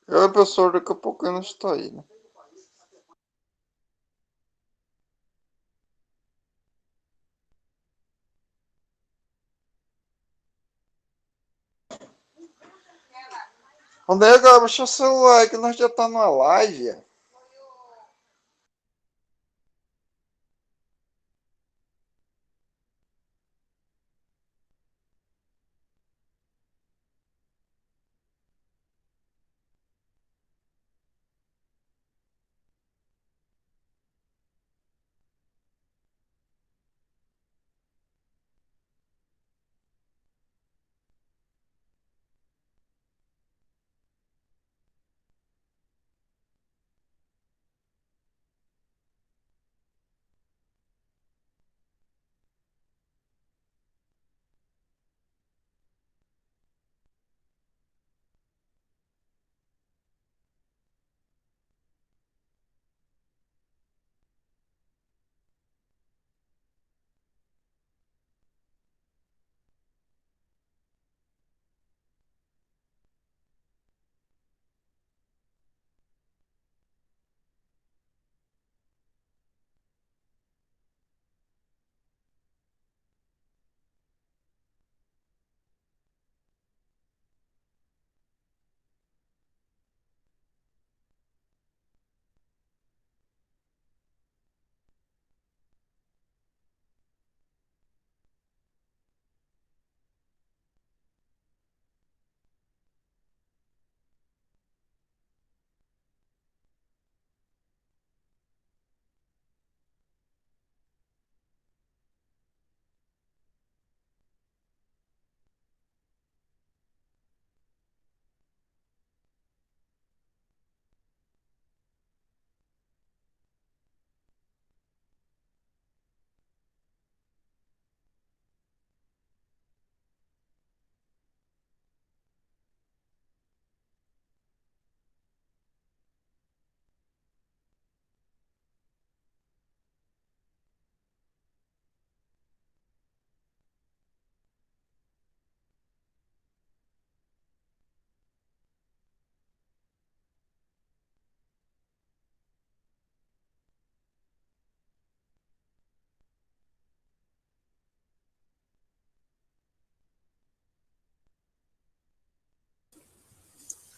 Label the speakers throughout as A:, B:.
A: Ela, pessoal, daqui a pouco não está aí, né? Onde é, galera? Baixa o celular aí que nós já tá numa live.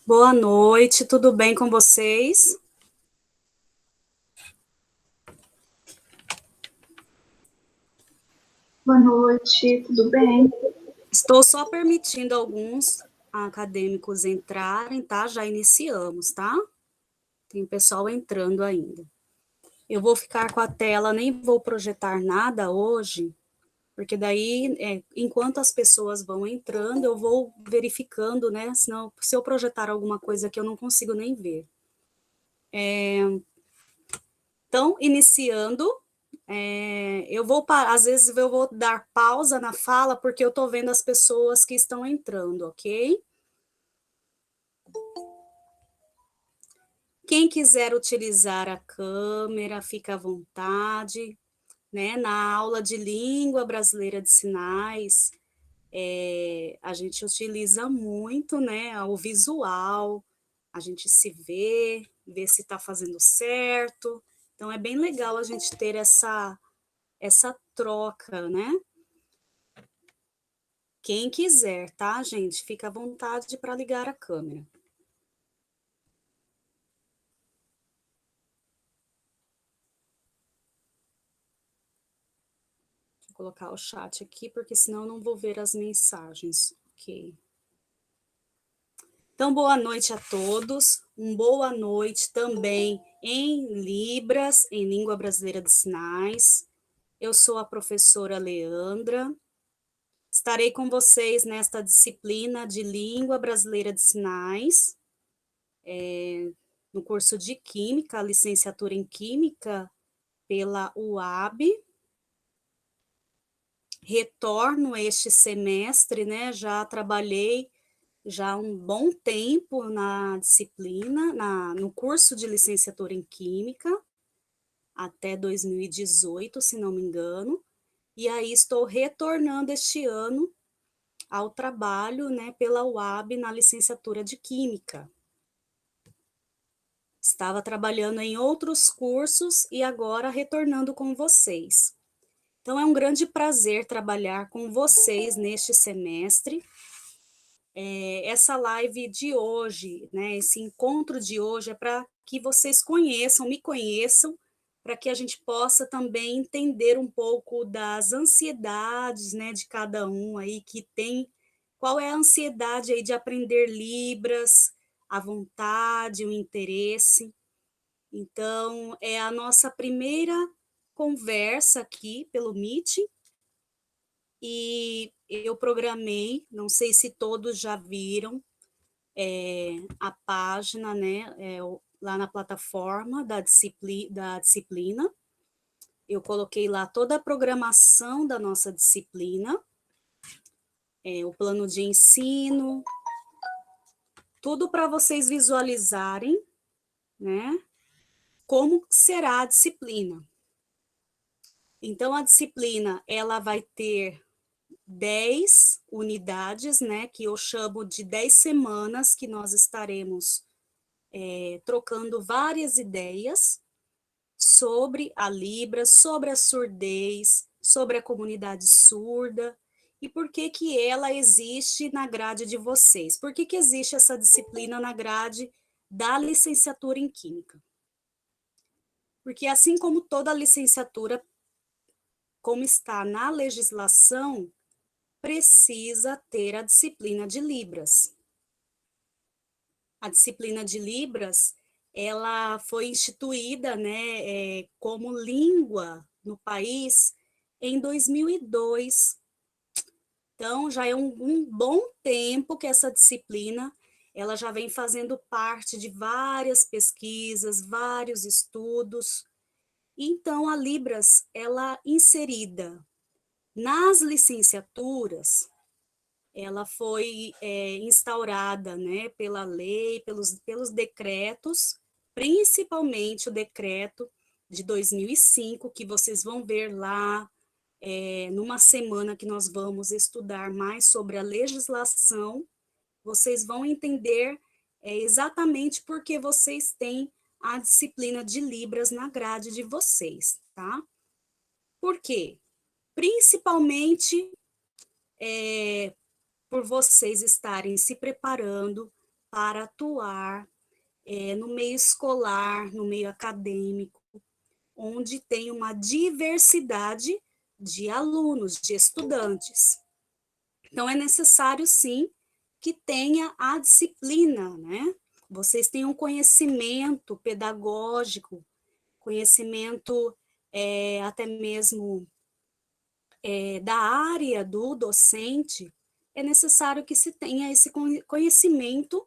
B: Boa noite, tudo bem com vocês?
C: Boa noite, tudo bem?
B: Estou só permitindo alguns acadêmicos entrarem, tá? Já iniciamos, tá? Tem pessoal entrando ainda. Eu vou ficar com a tela, nem vou projetar nada hoje, porque daí, enquanto as pessoas vão entrando, eu vou verificando, né? Senão, se eu projetar alguma coisa que eu não consigo nem ver. Então, iniciando, eu vou, às vezes eu vou dar pausa na fala, porque eu estou vendo as pessoas que estão entrando, ok? Quem quiser utilizar a câmera, fica à vontade, né? Na aula de língua brasileira de sinais, a gente utiliza muito, né? O visual, a gente se vê se está fazendo certo. Então, é bem legal a gente ter essa troca, né? Quem quiser, tá, gente? Fica à vontade para ligar a câmera. Vou colocar o chat aqui, porque senão eu não vou ver as mensagens. Ok. Então, boa noite a todos. Boa noite também em Libras, em Língua Brasileira de Sinais. Eu sou a professora Leandra. Estarei com vocês nesta disciplina de Língua Brasileira de Sinais, no curso de Química, licenciatura em Química pela UAB. Retorno este semestre, né? Já trabalhei já um bom tempo na disciplina, no curso de licenciatura em Química, até 2018, se não me engano, e aí estou retornando este ano ao trabalho, né, pela UAB na licenciatura de Química. estava trabalhando em outros cursos e agora retornando com vocês. Então, é um grande prazer trabalhar com vocês neste semestre. Essa live de hoje, né, esse encontro de hoje é para que vocês me conheçam, para que a gente possa também entender um pouco das ansiedades, né, de cada um aí que tem, qual é a ansiedade aí de aprender Libras, a vontade, o interesse. Então, é a nossa primeira conversa aqui pelo Meet, e eu programei, não sei se todos já viram, a página, né, lá na plataforma da disciplina. Eu coloquei lá toda a programação da nossa disciplina, o plano de ensino, tudo para vocês visualizarem, né, como será a disciplina. Então, a disciplina, ela vai ter 10 unidades, né, que eu chamo de 10 semanas, que nós estaremos trocando várias ideias sobre a Libras, sobre a surdez, sobre a comunidade surda, e por que que ela existe na grade de vocês. Por que que existe essa disciplina na grade da licenciatura em Química? Porque assim como toda licenciatura, como está na legislação, precisa ter a disciplina de Libras. A disciplina de Libras, ela foi instituída, né, como língua no país em 2002. Então, já é um bom tempo que essa disciplina ela já vem fazendo parte de várias pesquisas, vários estudos. Então, a Libras, ela inserida nas licenciaturas, ela foi instaurada, né, pela lei, pelos decretos, principalmente o decreto de 2005, que vocês vão ver lá, numa semana que nós vamos estudar mais sobre a legislação, vocês vão entender exatamente por que vocês têm a disciplina de Libras na grade de vocês, tá? Por quê? Principalmente por vocês estarem se preparando para atuar no meio escolar, no meio acadêmico, onde tem uma diversidade de alunos, de estudantes. Então, é necessário, sim, que tenha a disciplina, né? Vocês tenham conhecimento pedagógico, conhecimento até mesmo da área do docente, é necessário que se tenha esse conhecimento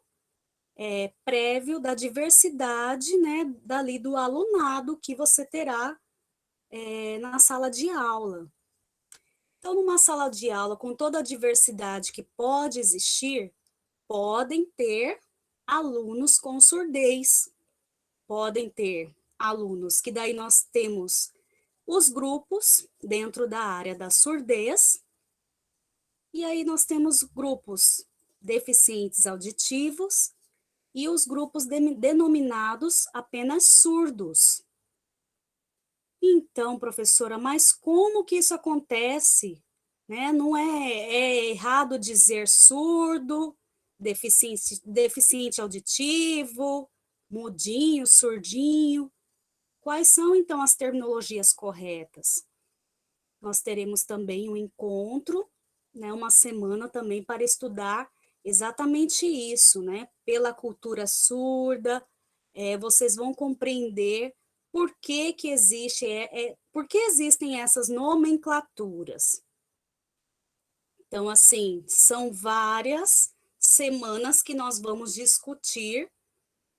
B: prévio da diversidade, né, dali do alunado que você terá na sala de aula. Então, numa sala de aula, com toda a diversidade que pode existir, podem ter alunos com surdez, podem ter alunos que daí nós temos os grupos dentro da área da surdez, e aí nós temos grupos deficientes auditivos e os grupos denominados apenas surdos. Então, professora, mas como que isso acontece? Né? Não é errado dizer surdo, deficiente auditivo, mudinho, surdinho. Quais são, então, as terminologias corretas? Nós teremos também um encontro, né, uma semana também para estudar exatamente isso, né? Pela cultura surda, vocês vão compreender por que que existe, por que existem essas nomenclaturas. Então, assim, são várias semanas que nós vamos discutir,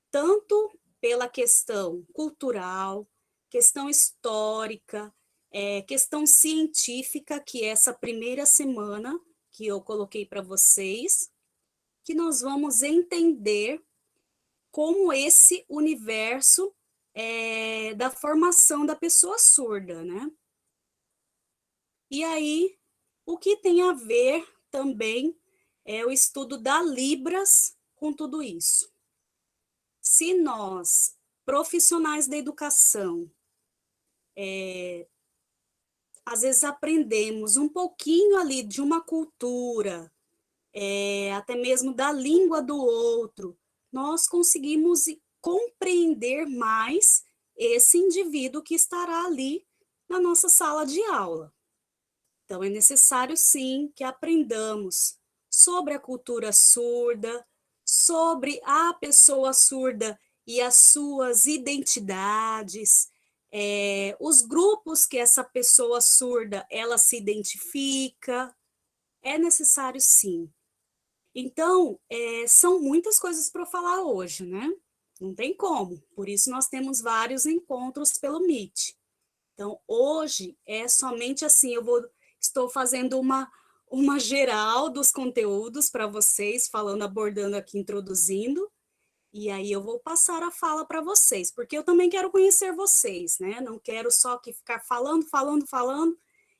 B: tanto pela questão cultural, questão histórica, questão científica, que é essa primeira semana que eu coloquei para vocês, que nós vamos entender como esse universo da formação da pessoa surda, né? E aí, o que tem a ver também é o estudo da Libras com tudo isso. Se nós profissionais da educação, às vezes aprendemos um pouquinho ali de uma cultura, até mesmo da língua do outro, nós conseguimos compreender mais esse indivíduo que estará ali na nossa sala de aula. Então, é necessário, sim, que aprendamos sobre a cultura surda, sobre a pessoa surda e as suas identidades, os grupos que essa pessoa surda ela se identifica. É necessário, sim. Então, são muitas coisas para falar hoje, né? Não tem como. Por isso, nós temos vários encontros pelo Meet. Então, hoje é somente assim, estou fazendo uma geral dos conteúdos para vocês, falando, abordando aqui, introduzindo, e aí eu vou passar a fala para vocês, porque eu também quero conhecer vocês, né? Não quero só que ficar falando, falando, falando,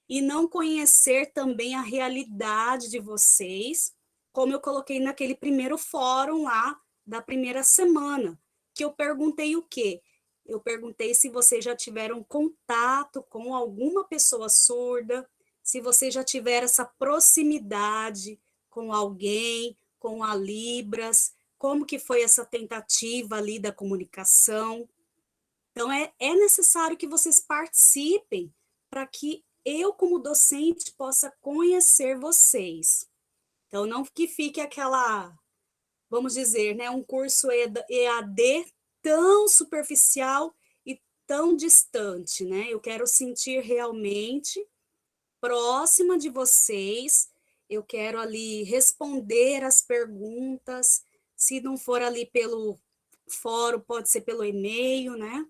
B: e não conhecer também a realidade de vocês, como eu coloquei naquele primeiro fórum lá da primeira semana, que eu perguntei o quê? Eu perguntei se vocês já tiveram contato com alguma pessoa surda, se vocês já tiveram essa proximidade com alguém, com a Libras, como que foi essa tentativa ali da comunicação. Então, é necessário que vocês participem para que eu, como docente, possa conhecer vocês. Então, não que fique aquela, vamos dizer, né, um curso EAD tão superficial e tão distante, né? Eu quero sentir realmente próxima de vocês, eu quero ali responder as perguntas, se não for ali pelo fórum, pode ser pelo e-mail, né?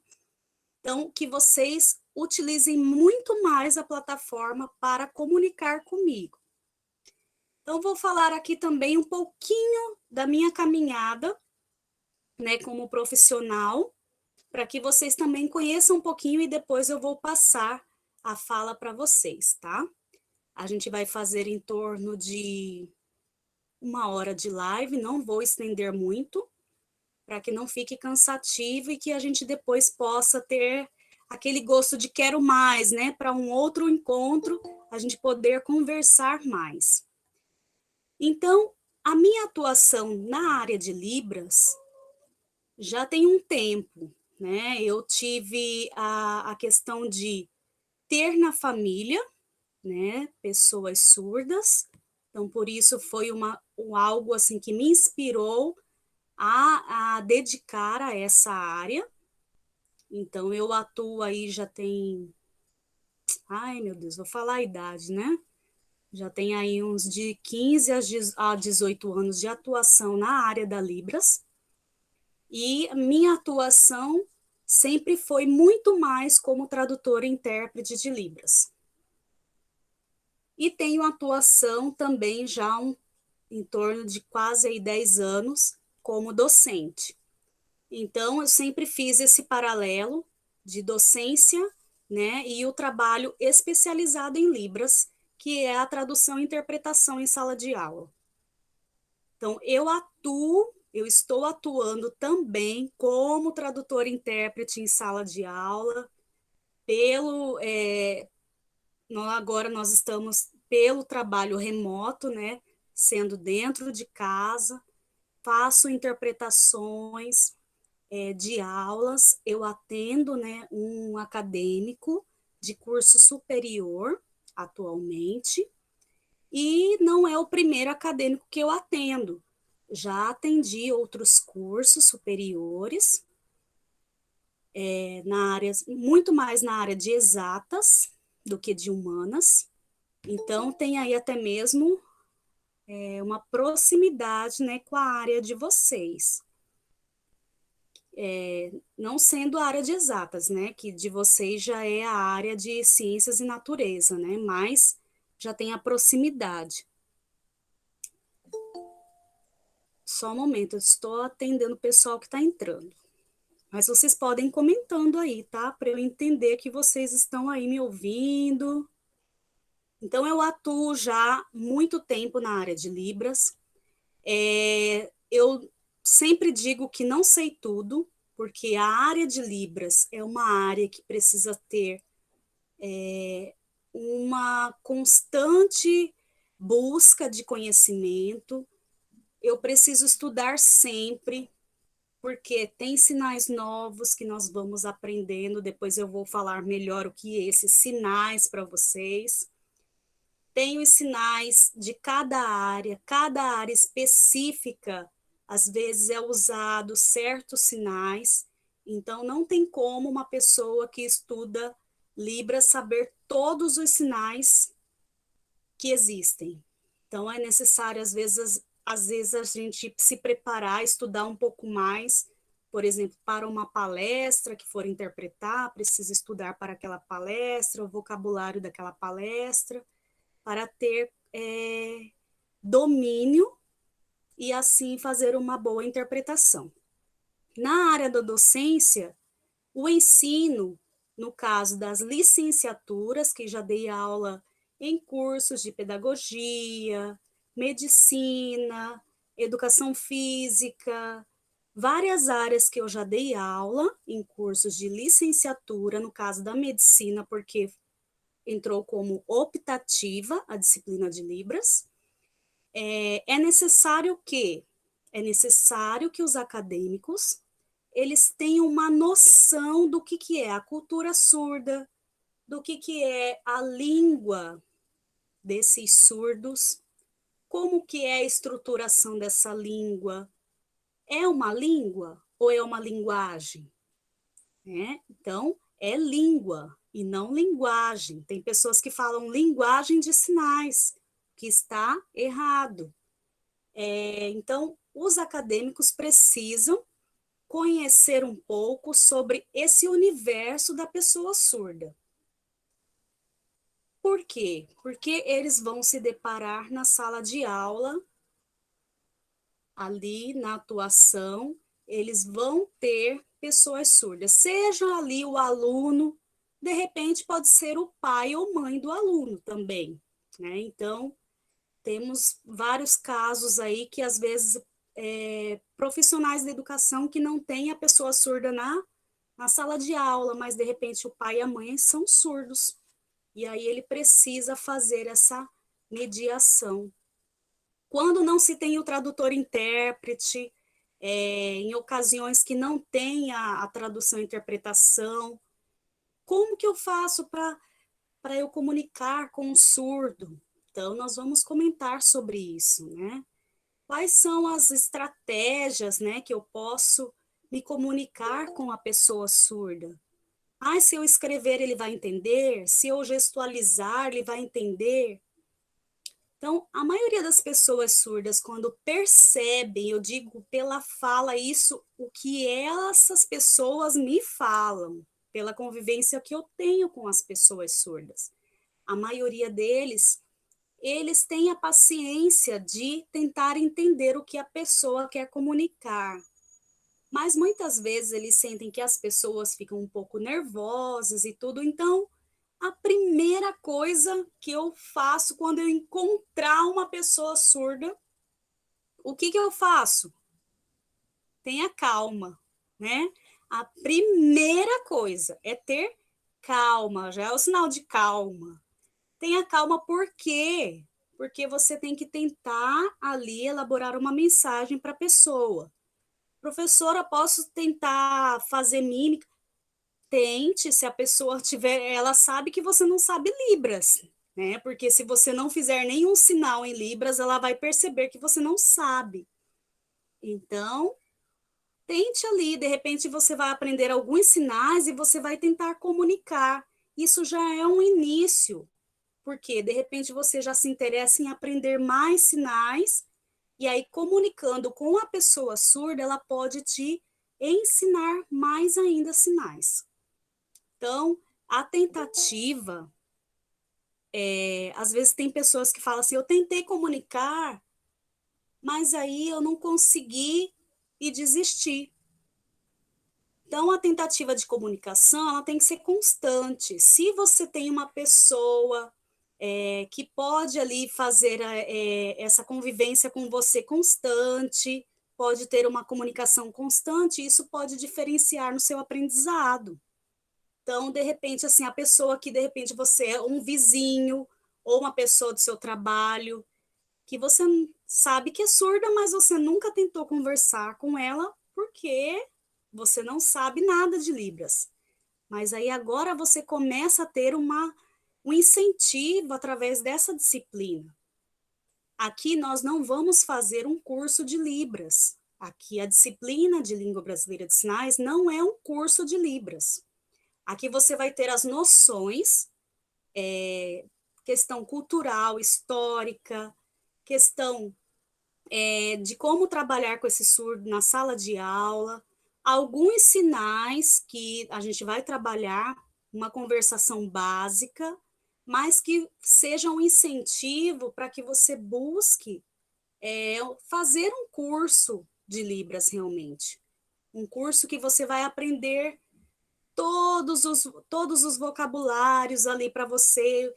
B: Então, que vocês utilizem muito mais a plataforma para comunicar comigo. Então, vou falar aqui também um pouquinho da minha caminhada, né, como profissional, para que vocês também conheçam um pouquinho e depois eu vou passar a fala para vocês, tá? A gente vai fazer em torno de 1 hora de live, não vou estender muito, para que não fique cansativo e que a gente depois possa ter aquele gosto de quero mais, né? Para um outro encontro, a gente poder conversar mais. Então, a minha atuação na área de Libras já tem um tempo, né? Eu tive a questão de ter na família, né, pessoas surdas, então por isso foi algo assim que me inspirou a dedicar a essa área. Então eu atuo aí já tem, ai meu Deus, vou falar a idade, né? Já tem aí uns de 15 a 18 anos de atuação na área da Libras, e minha atuação sempre foi muito mais como tradutora e intérprete de Libras. E tenho atuação também já em torno de quase aí 10 anos como docente. Então, eu sempre fiz esse paralelo de docência, né, e o trabalho especializado em Libras, que é a tradução e interpretação em sala de aula. Então, eu estou atuando também como tradutora e intérprete em sala de aula, agora nós estamos pelo trabalho remoto, né, sendo dentro de casa, faço interpretações de aulas, eu atendo, né, um acadêmico de curso superior atualmente, e não é o primeiro acadêmico que eu atendo. Já atendi outros cursos superiores, muito mais na área de exatas do que de humanas. Então, tem aí até mesmo uma proximidade, né, com a área de vocês. Não sendo a área de exatas, né, que de vocês já é a área de ciências e natureza, né, mas já tem a proximidade. Só um momento, eu estou atendendo o pessoal que está entrando. Mas vocês podem ir comentando aí, tá? Para eu entender que vocês estão aí me ouvindo. Então, eu atuo já muito tempo na área de Libras. Eu sempre digo que não sei tudo, porque a área de Libras é uma área que precisa ter uma constante busca de conhecimento. Eu preciso estudar sempre, porque tem sinais novos que nós vamos aprendendo. Depois eu vou falar melhor o que é esses sinais para vocês. Tem os sinais de cada área específica, às vezes é usado certos sinais, então não tem como uma pessoa que estuda Libras saber todos os sinais que existem. Então é necessário, às vezes a gente se preparar, estudar um pouco mais, por exemplo, para uma palestra que for interpretar, precisa estudar para aquela palestra, o vocabulário daquela palestra, para ter domínio e assim fazer uma boa interpretação. Na área da docência, o ensino, no caso das licenciaturas, que já dei aula em cursos de pedagogia, medicina, educação física, várias áreas que eu já dei aula em cursos de licenciatura, no caso da medicina, porque entrou como optativa a disciplina de Libras. É necessário que os acadêmicos eles tenham uma noção do que é a cultura surda, do que é a língua desses surdos, como que é a estruturação dessa língua. É uma língua ou é uma linguagem? Então, é língua e não linguagem. Tem pessoas que falam linguagem de sinais, que está errado. Então, os acadêmicos precisam conhecer um pouco sobre esse universo da pessoa surda. Por quê? Porque eles vão se deparar na sala de aula, ali na atuação, eles vão ter pessoas surdas, seja ali o aluno, de repente pode ser o pai ou mãe do aluno também, né? Então, temos vários casos aí que, às vezes, profissionais da educação que não têm a pessoa surda na sala de aula, mas, de repente, o pai e a mãe são surdos. E aí ele precisa fazer essa mediação. Quando não se tem o tradutor-intérprete, em ocasiões que não tem a tradução e interpretação, como que eu faço para eu comunicar com o surdo? Então, nós vamos comentar sobre isso, né? Quais são as estratégias, né, que eu posso me comunicar com a pessoa surda? Se eu escrever, ele vai entender? Se eu gestualizar, ele vai entender? Então, a maioria das pessoas surdas, quando percebem, eu digo pela fala isso, o que essas pessoas me falam, pela convivência que eu tenho com as pessoas surdas. A maioria deles, eles têm a paciência de tentar entender o que a pessoa quer comunicar. Mas muitas vezes eles sentem que as pessoas ficam um pouco nervosas e tudo, então a primeira coisa que eu faço quando eu encontrar uma pessoa surda, o que eu faço? Tenha calma, né? A primeira coisa é ter calma, já é o sinal de calma. Tenha calma, por quê? Porque você tem que tentar ali elaborar uma mensagem para a pessoa. Professora, posso tentar fazer mímica? Tente, se a pessoa tiver, ela sabe que você não sabe Libras, né? Porque se você não fizer nenhum sinal em Libras, ela vai perceber que você não sabe. Então, tente ali, de repente você vai aprender alguns sinais e você vai tentar comunicar. Isso já é um início, porque de repente você já se interessa em aprender mais sinais, e aí comunicando com a pessoa surda, ela pode te ensinar mais ainda sinais. Então, a tentativa, às vezes tem pessoas que falam assim, eu tentei comunicar, mas aí eu não consegui e desisti. Então, a tentativa de comunicação, ela tem que ser constante. Se você tem uma pessoa que pode ali fazer essa convivência com você constante, pode ter uma comunicação constante, e isso pode diferenciar no seu aprendizado. Então, de repente, assim, a pessoa que, de repente, você é um vizinho ou uma pessoa do seu trabalho, que você sabe que é surda, mas você nunca tentou conversar com ela porque você não sabe nada de Libras. Mas aí agora você começa a ter um incentivo através dessa disciplina. Aqui nós não vamos fazer um curso de Libras. Aqui a disciplina de Língua Brasileira de Sinais não é um curso de Libras. Aqui você vai ter as noções, questão cultural, histórica, questão de como trabalhar com esse surdo na sala de aula, alguns sinais que a gente vai trabalhar, uma conversação básica, mas que seja um incentivo para que você busque fazer um curso de Libras realmente. Um curso que você vai aprender todos os vocabulários ali para você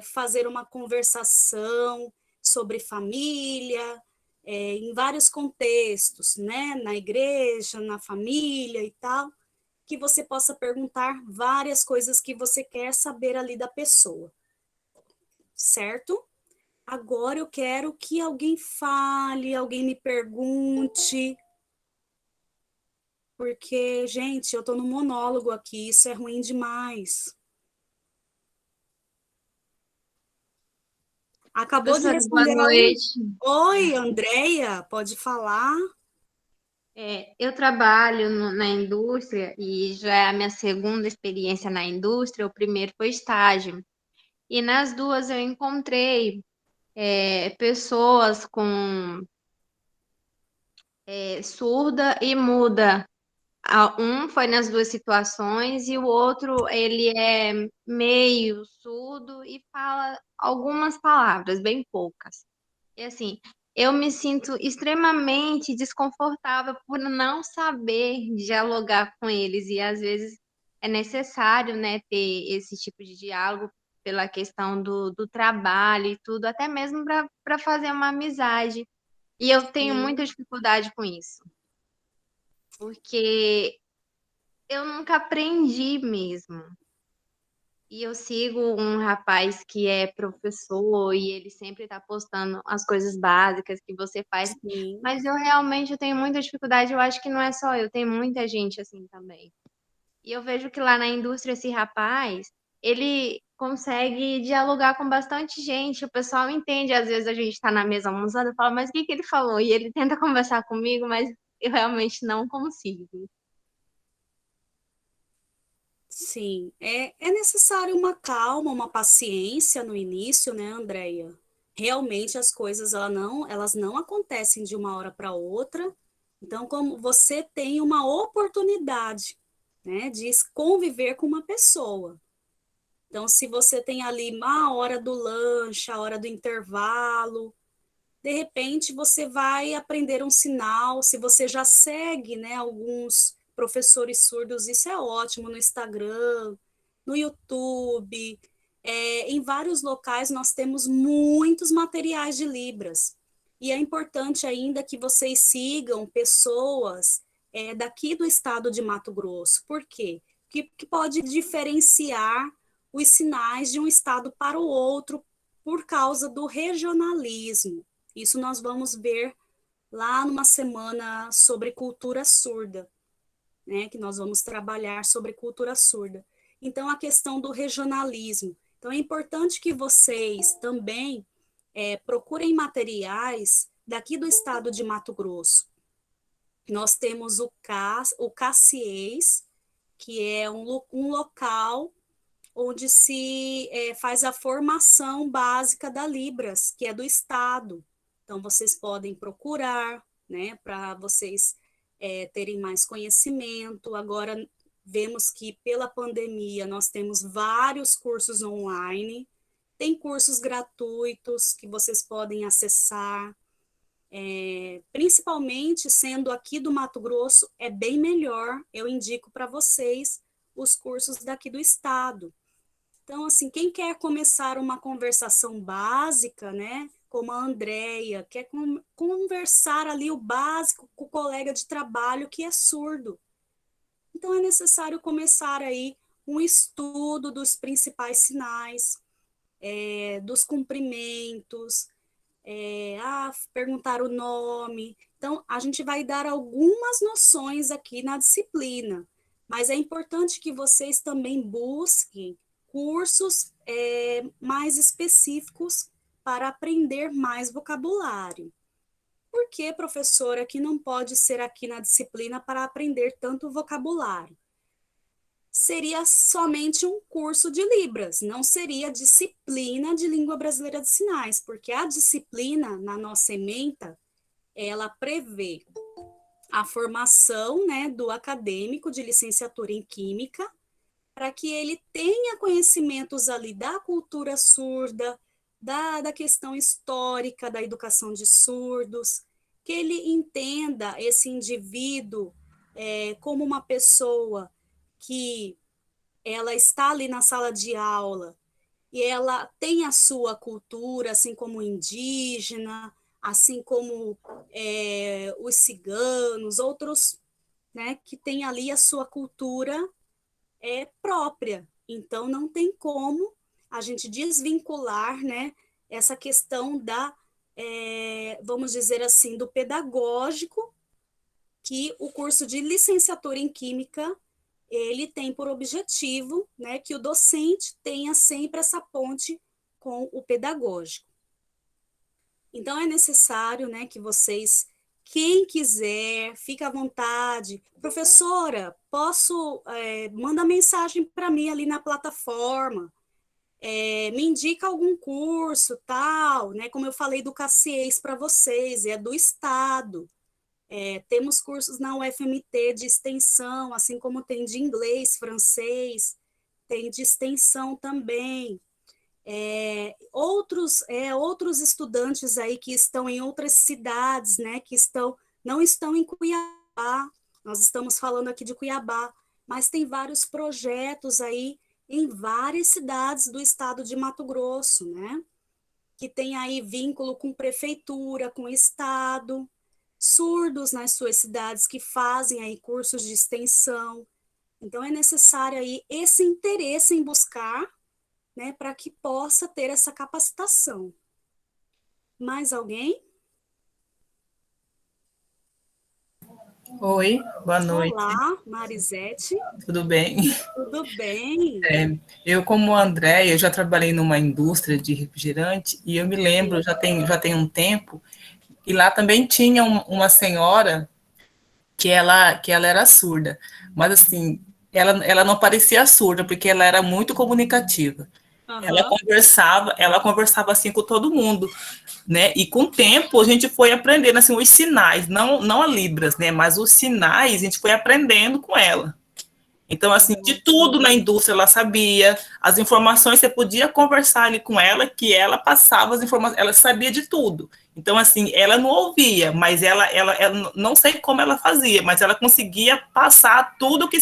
B: fazer uma conversação sobre família, em vários contextos, né? Na igreja, na família e tal, que você possa perguntar várias coisas que você quer saber ali da pessoa, certo? Agora eu quero que alguém fale, alguém me pergunte, porque, gente, eu estou no monólogo aqui, isso é ruim demais. Acabou de
D: Professora, boa
B: responder a um.
D: noite.
B: Oi, Andréia, pode falar?
D: Eu trabalho na indústria e já é a minha segunda experiência na indústria. O primeiro foi estágio. E nas duas eu encontrei pessoas com surda e muda. Um foi nas duas situações e o outro ele é meio surdo e fala algumas palavras, bem poucas. E assim, eu me sinto extremamente desconfortável por não saber dialogar com eles, e às vezes é necessário, né, ter esse tipo de diálogo pela questão do trabalho e tudo, até mesmo para fazer uma amizade. E eu tenho muita
B: Sim,
D: dificuldade com isso, porque eu nunca aprendi mesmo. E eu sigo um rapaz que é professor e ele sempre está postando as coisas básicas que você faz,
B: sim,
D: mas eu realmente tenho muita dificuldade. Eu acho que não é só eu, tem muita gente assim também. E eu vejo que lá na indústria esse rapaz, ele consegue dialogar com bastante gente. O pessoal entende, às vezes a gente está na mesa almoçando e fala, mas o que que ele falou? E ele tenta conversar comigo, mas eu realmente não consigo.
B: sim. É necessário uma calma, uma paciência no início, né, Andréia? Realmente as coisas elas não acontecem de uma hora para outra. Então, como você tem uma oportunidade, né, de conviver com uma pessoa. Então, se você tem ali uma hora do lanche, a hora do intervalo, de repente você vai aprender um sinal. Se você já segue, né, alguns professores surdos, isso é ótimo, no Instagram, no YouTube, em vários locais nós temos muitos materiais de Libras. E é importante ainda que vocês sigam pessoas daqui do estado de Mato Grosso. Por quê? Que pode diferenciar os sinais de um estado para o outro por causa do regionalismo. Isso nós vamos ver lá numa semana sobre cultura surda, né? Que nós vamos trabalhar sobre cultura surda. Então, a questão do regionalismo. Então, é importante que vocês também procurem materiais daqui do estado de Mato Grosso. Nós temos o CACIES, que é um local onde se faz a formação básica da Libras, que é do Estado. Então, vocês podem procurar, né, para vocês terem mais conhecimento. Agora, vemos que pela pandemia nós temos vários cursos online, tem cursos gratuitos que vocês podem acessar. Principalmente sendo aqui do Mato Grosso, é bem melhor. Eu indico para vocês os cursos daqui do estado, Então, assim, quem quer começar uma conversação básica, né, como a Andrea, quer conversar ali o básico com o colega de trabalho que é surdo. Então, é necessário começar aí um estudo dos principais sinais, dos cumprimentos, perguntar o nome. Então, a gente vai dar algumas noções aqui na disciplina, mas é importante que vocês também busquem cursos mais específicos para aprender mais vocabulário. Por que, professora, que não pode ser aqui na disciplina para aprender tanto vocabulário? Seria somente um curso de Libras, não seria disciplina de língua brasileira de sinais, porque a disciplina, na nossa ementa, ela prevê a formação, né, do acadêmico de licenciatura em Química, para que ele tenha conhecimentos ali da cultura surda, da questão histórica da educação de surdos, que ele entenda esse indivíduo como uma pessoa que ela está ali na sala de aula e ela tem a sua cultura, assim como o indígena, assim como os ciganos, outros, né, que têm ali a sua cultura própria. Então, não tem como a gente desvincular, né, essa questão vamos dizer assim, do pedagógico, que o curso de licenciatura em Química ele tem por objetivo, né, que o docente tenha sempre essa ponte com o pedagógico. Então, é necessário, né, que vocês, quem quiser, fique à vontade. Professora, posso, manda mensagem para mim ali na plataforma, me indica algum curso, tal, né, como eu falei do CACIES para vocês, é do Estado. Temos cursos na UFMT de extensão, assim como tem de inglês, francês, tem de extensão também. Outros estudantes aí que estão em outras cidades, né, que não estão em Cuiabá, nós estamos falando aqui de Cuiabá, mas tem vários projetos aí em várias cidades do estado de Mato Grosso, né, que tem aí vínculo com prefeitura, com estado, surdos nas suas cidades que fazem aí cursos de extensão. Então, é necessário aí esse interesse em buscar, né, para que possa ter essa capacitação. Mais alguém?
E: Oi, boa noite,
B: Olá, Marisete,
E: tudo bem?
B: tudo bem?
E: Eu, como André, eu já trabalhei numa indústria de refrigerante e eu me lembro, já tem um tempo, e lá também tinha uma senhora que ela era surda, mas assim, ela não parecia surda, porque ela era muito comunicativa.
B: Aham.
E: Ela conversava assim com todo mundo, né? E com o tempo a gente foi aprendendo assim os sinais, não a Libras, né? Mas os sinais a gente foi aprendendo com ela. Então, assim, de tudo na indústria ela sabia, as informações você podia conversar ali com ela, que ela passava as informações, ela sabia de tudo. Então, assim, ela não ouvia, mas ela não sei como ela fazia, mas ela conseguia passar tudo que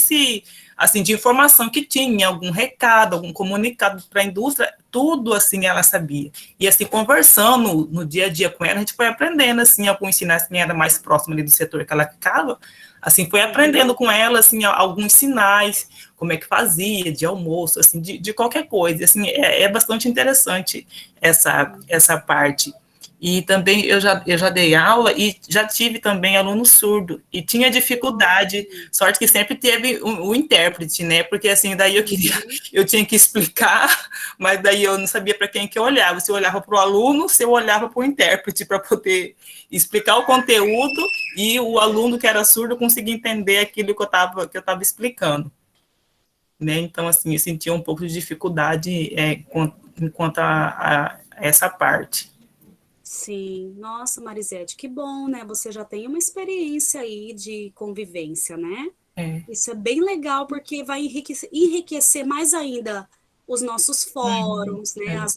E: assim, de informação que tinha, algum recado, algum comunicado para a indústria, tudo, assim, ela sabia. E, assim, conversando no dia a dia com ela, a gente foi aprendendo, assim, alguns sinais, quem era mais próximo ali do setor que ela ficava, assim, foi aprendendo com ela, assim, alguns sinais, como é que fazia, de almoço, assim, de qualquer coisa, assim, é bastante interessante essa parte. E também eu já dei aula e já tive também aluno surdo, e tinha dificuldade, sorte que sempre teve o intérprete, né, porque assim, daí eu tinha que explicar, mas daí eu não sabia para quem que eu olhava, se eu olhava para o aluno, se eu olhava para o intérprete, para poder explicar o conteúdo, e o aluno que era surdo conseguia entender aquilo que eu estava explicando, né, então assim, eu sentia um pouco de dificuldade enquanto a essa parte.
B: Sim, nossa, Marisete, que bom, né? Você já tem uma experiência aí de convivência, né?
E: É.
B: Isso é bem legal, porque vai enriquecer mais ainda os nossos fóruns, né?
E: É.
B: Os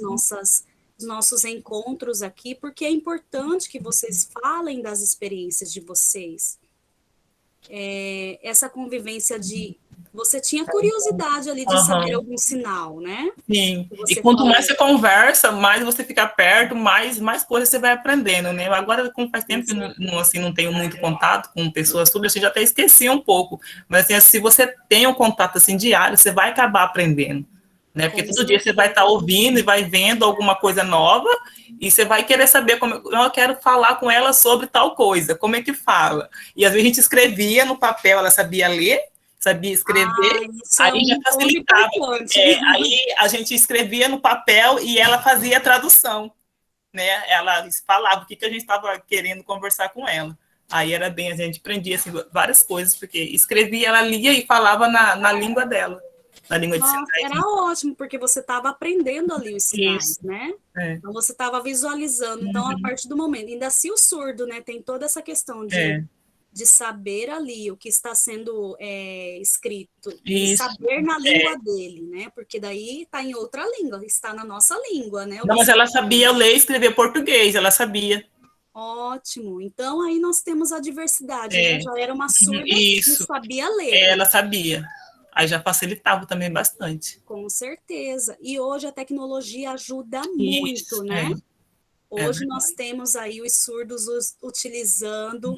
B: nossos encontros aqui, porque é importante que vocês falem das experiências de vocês. essa convivência de... Você tinha curiosidade ali de saber
E: Aham.
B: algum sinal, né?
E: Sim.
B: Que
E: E
B: você
E: quanto
B: falou.
E: mais você conversa, mais você fica perto, mais coisas você vai aprendendo, né? Agora, como faz tempo que assim, não tenho muito contato com pessoas surdas, assim, já até esqueci um pouco. Mas assim, se você tem um contato assim diário, você vai acabar aprendendo, né? Porque
B: Com
E: todo dia você vai estar ouvindo e vai vendo alguma coisa nova e você vai querer saber como eu quero falar com ela sobre tal coisa, como é que fala. E às vezes a gente escrevia no papel, ela sabia ler, sabia escrever,
B: Isso é
E: aí já
B: um ponto
E: facilitava.
B: importante.
E: Aí a gente escrevia no papel e ela fazia a tradução, né? Ela falava o que a gente estava querendo conversar com ela. Aí era bem, a gente aprendia assim, várias coisas, porque escrevia, ela lia e falava na língua dela, na língua de
B: Nossa,
E: sinais.
B: era ótimo, porque você estava aprendendo ali os sinais,
E: Isso,
B: né?
E: é.
B: Então você estava visualizando. Então, a partir do momento, ainda se o surdo, né, tem toda essa questão
E: É.
B: de saber ali o que está sendo escrito e
E: Isso.
B: saber na língua dele, né? Porque daí está em outra língua, está na nossa língua, né?
E: Não, mas ela sabia ler e escrever português, ela sabia.
B: Ótimo. Então aí nós temos a diversidade, né?
E: É.
B: Já era uma surda que
E: Isso.
B: sabia ler.
E: Ela sabia. Aí já facilitava também bastante.
B: Com certeza. E hoje a tecnologia ajuda muito,
E: Isso,
B: né? Hoje
E: verdade.
B: nós temos aí os surdos utilizando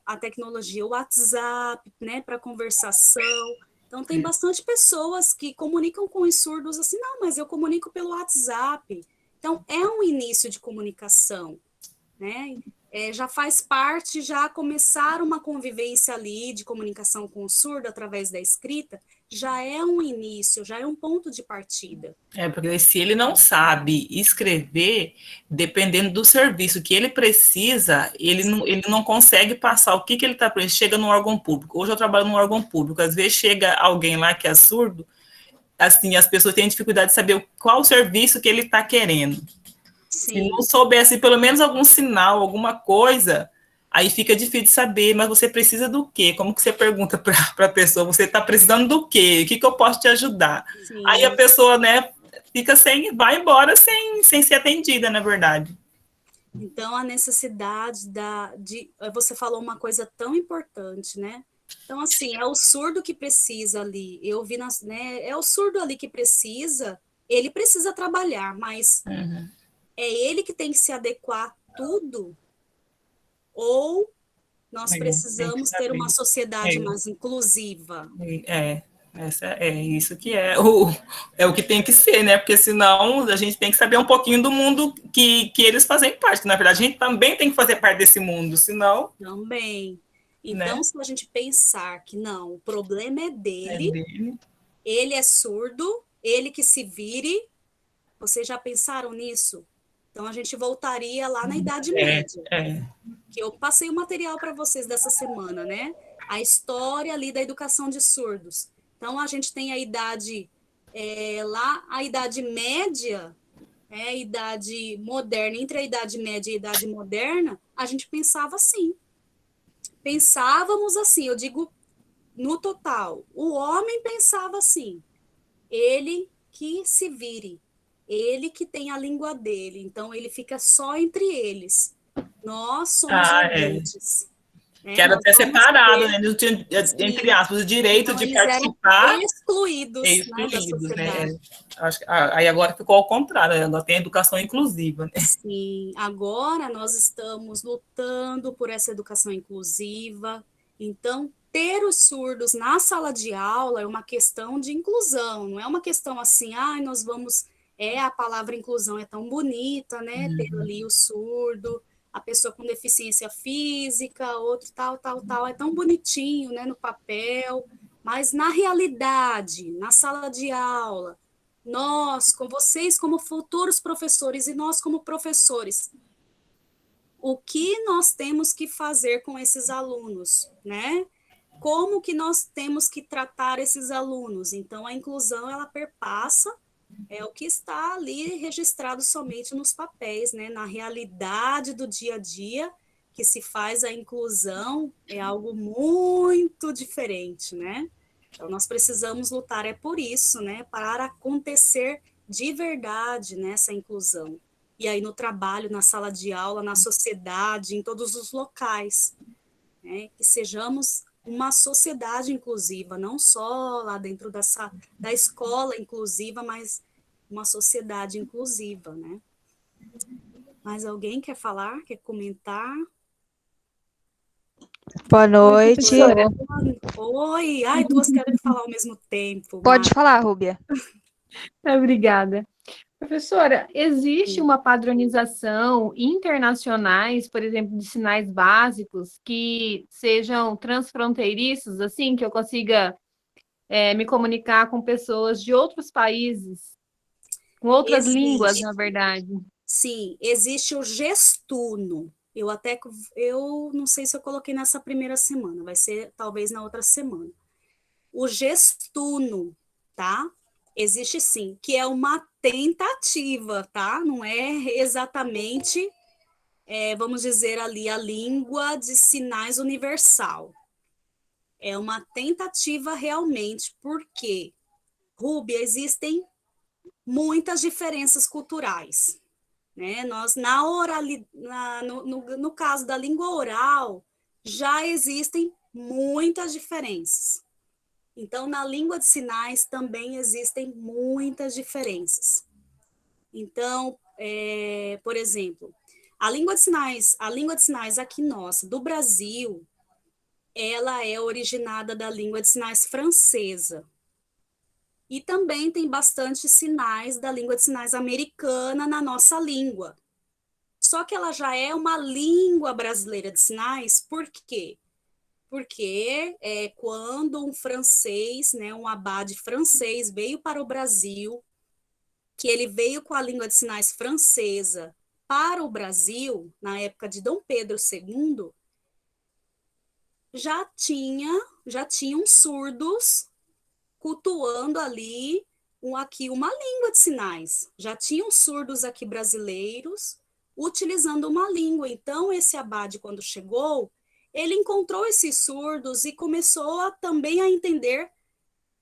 B: a tecnologia, o WhatsApp, né, para conversação. Então, tem bastante pessoas que comunicam com os surdos assim, não, mas eu comunico pelo WhatsApp. Então, é um início de comunicação, né? Já faz parte, já começar uma convivência ali de comunicação com o surdo através da escrita, já é um início, já é um ponto de partida.
E: Porque se ele não sabe escrever, dependendo do serviço que ele precisa, ele não consegue passar o que ele está precisando. Chega no órgão público. Hoje eu trabalho no órgão público. Às vezes chega alguém lá que é surdo, assim, as pessoas têm dificuldade de saber qual o serviço que ele está querendo.
B: Sim.
E: Se não soubesse pelo menos algum sinal, alguma coisa, aí fica difícil de saber, mas você precisa do quê? Como que você pergunta para a pessoa, você está precisando do quê? O que eu posso te ajudar?
B: Sim.
E: Aí a pessoa, né, fica vai embora sem ser atendida, na verdade.
B: Então, a necessidade você falou uma coisa tão importante, né? Então, assim, é o surdo que precisa ali, eu vi, né, é o surdo ali que precisa, ele precisa trabalhar, mas é ele que tem que se adequar a tudo, ou nós precisamos ter uma sociedade mais inclusiva?
E: Isso que é o que tem que ser, né? Porque senão a gente tem que saber um pouquinho do mundo que eles fazem parte. Na verdade, a gente também tem que fazer parte desse mundo, senão...
B: Também. Então,
E: né?
B: se a gente pensar que não, o problema é dele, ele é surdo, ele que se vire, vocês já pensaram nisso? Então, a gente voltaria lá na Idade Média. Que eu passei o material para vocês dessa semana, né? A história ali da educação de surdos. Então, a gente tem a idade, lá, a Idade Média, a Idade Moderna, entre a Idade Média e a Idade Moderna, a gente pensava assim. Pensávamos assim, eu digo no total. O homem pensava assim, ele que se vire, ele que tem a língua dele, então ele fica só entre eles. Nós somos ouvintes.
E: Que era até separado, né? Entre aspas, o direito
B: então,
E: de
B: eles
E: participar.
B: eram excluídos, né, da sociedade.
E: Né? Aí agora ficou ao contrário, agora tem educação inclusiva. Né?
B: Sim, agora nós estamos lutando por essa educação inclusiva. Então, ter os surdos na sala de aula é uma questão de inclusão, não é uma questão assim, nós vamos... a palavra inclusão é tão bonita, né? Ter ali o surdo, a pessoa com deficiência física, outro tal, é tão bonitinho, né, no papel, mas na realidade, na sala de aula, nós, com vocês como futuros professores e nós como professores, o que nós temos que fazer com esses alunos, né? Como que nós temos que tratar esses alunos? Então, a inclusão, ela perpassa o que está ali registrado somente nos papéis, né? Na realidade do dia a dia, que se faz a inclusão, é algo muito diferente, né? Então, nós precisamos lutar, por isso, né? Para acontecer de verdade nessa inclusão. E aí no trabalho, na sala de aula, na sociedade, em todos os locais. né? Que sejamos uma sociedade inclusiva, não só lá dentro da escola inclusiva, mas uma sociedade inclusiva, né? Mais alguém quer falar, quer comentar?
F: Boa
G: Oi,
F: noite.
G: professora.
B: Oi, ai, duas querem falar ao mesmo tempo.
F: Pode
B: Mari.
F: falar, Rúbia.
G: Obrigada. Professora, existe uma padronização internacionais, por exemplo, de sinais básicos que sejam transfronteiriços, assim, que eu consiga me comunicar com pessoas de outros países, com outras línguas,
B: Existe,
G: na verdade.
B: sim, existe o gestuno. Eu não sei se eu coloquei nessa primeira semana, vai ser talvez na outra semana. O gestuno, tá? Existe sim, que é uma tentativa, tá? Não é exatamente, vamos dizer ali, a língua de sinais universal. É uma tentativa realmente, porque, Rúbia, existem muitas diferenças culturais, né? Nós, no caso da língua oral, já existem muitas diferenças. Então, na língua de sinais também existem muitas diferenças. Então, por exemplo, a língua de sinais aqui nossa, do Brasil, ela é originada da língua de sinais francesa. E também tem bastante sinais da língua de sinais americana na nossa língua. Só que ela já é uma língua brasileira de sinais, por quê? Porque quando um francês, né, um abade francês, veio para o Brasil, que ele veio com a língua de sinais francesa para o Brasil, na época de Dom Pedro II, já tinham surdos cultuando ali aqui uma língua de sinais. Já tinham surdos aqui brasileiros utilizando uma língua. Então, esse abade, quando chegou, ele encontrou esses surdos e começou também a entender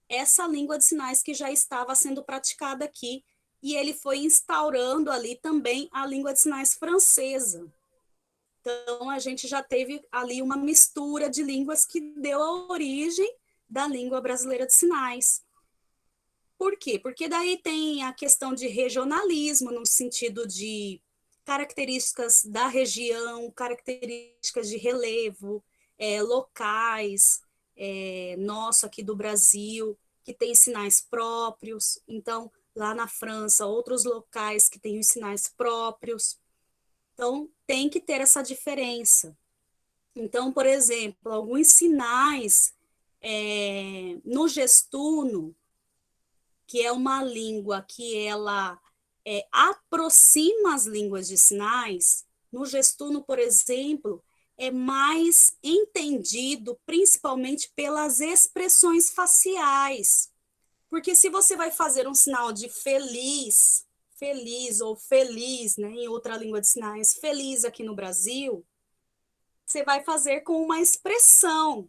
B: essa língua de sinais que já estava sendo praticada aqui. E ele foi instaurando ali também a língua de sinais francesa. Então, a gente já teve ali uma mistura de línguas que deu a origem da língua brasileira de sinais. Por quê? Porque daí tem a questão de regionalismo, no sentido de características da região, características de relevo, locais, nosso aqui do Brasil, que tem sinais próprios. Então, lá na França, outros locais que têm os sinais próprios. Então, tem que ter essa diferença. Então, por exemplo, alguns sinais no gestuno, que é uma língua que ela aproxima as línguas de sinais, no gestuno, por exemplo, é mais entendido principalmente pelas expressões faciais. Porque se você vai fazer um sinal de feliz ou feliz, né, em outra língua de sinais, feliz aqui no Brasil, você vai fazer com uma expressão.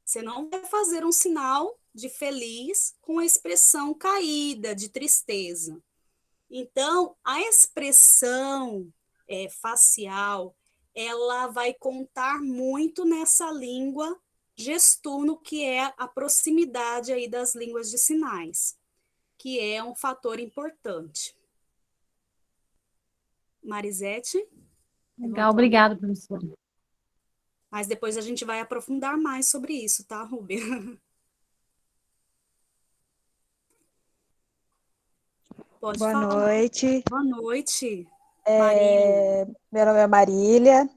B: Você não vai fazer um sinal de feliz com a expressão caída, de tristeza. Então, a expressão facial, ela vai contar muito nessa língua gestuno, que é a proximidade aí das línguas de sinais, que é um fator importante. Marisete?
G: Legal, obrigada, professora.
B: Mas depois a gente vai aprofundar mais sobre isso, tá, Rubia? Pode
F: Boa
B: falar.
F: noite.
B: Boa noite, Marília.
F: Meu nome é Marília,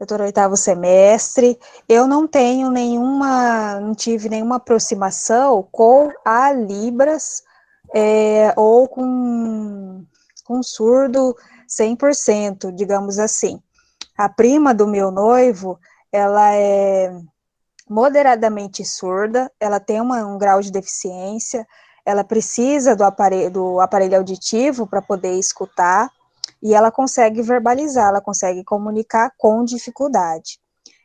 F: eu estou no 8º semestre. Eu não tive nenhuma aproximação com a Libras ou com surdo 100%, digamos assim. A prima do meu noivo, ela é moderadamente surda, ela tem um grau de deficiência, ela precisa do aparelho auditivo para poder escutar, e ela consegue verbalizar, ela consegue comunicar com dificuldade.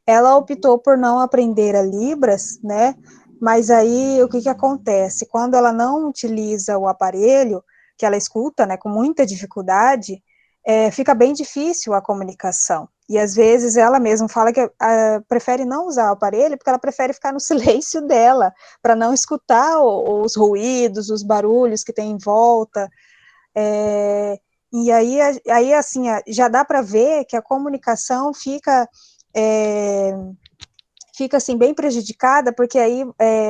F: Ela optou por não aprender a Libras, né? Mas aí o que acontece? Quando ela não utiliza o aparelho, que ela escuta, né, com muita dificuldade, fica bem difícil a comunicação. E às vezes ela mesma fala que prefere não usar o aparelho porque ela prefere ficar no silêncio dela, para não escutar os ruídos, os barulhos que tem em volta. E aí assim, já dá para ver que a comunicação fica assim bem prejudicada, porque aí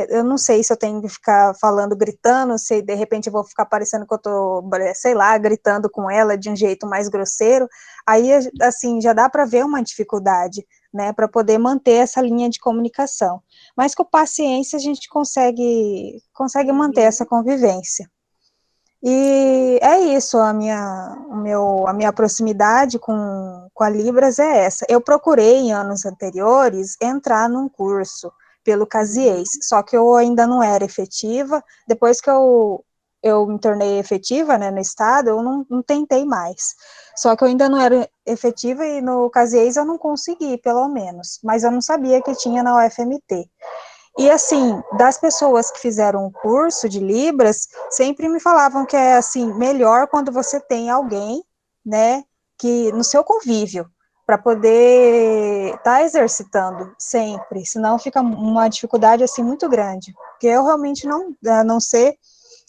F: eu não sei se eu tenho que ficar falando, gritando, se de repente eu vou ficar parecendo que eu tô, sei lá, gritando com ela de um jeito mais grosseiro, aí assim, já dá para ver uma dificuldade, né, para poder manter essa linha de comunicação, mas com paciência a gente consegue manter essa convivência. E é isso, a minha proximidade com a Libras é essa. Eu procurei, em anos anteriores, entrar num curso pelo Casies, só que eu ainda não era efetiva. Depois que eu me tornei efetiva, né, no estado, eu não tentei mais. Só que eu ainda não era efetiva e no Casies eu não consegui, pelo menos. Mas eu não sabia que tinha na UFMT. E, assim, das pessoas que fizeram o curso de Libras, sempre me falavam que é, assim, melhor quando você tem alguém, né, que no seu convívio, para poder estar exercitando sempre, senão fica uma dificuldade, assim, muito grande. Porque eu realmente não, a não ser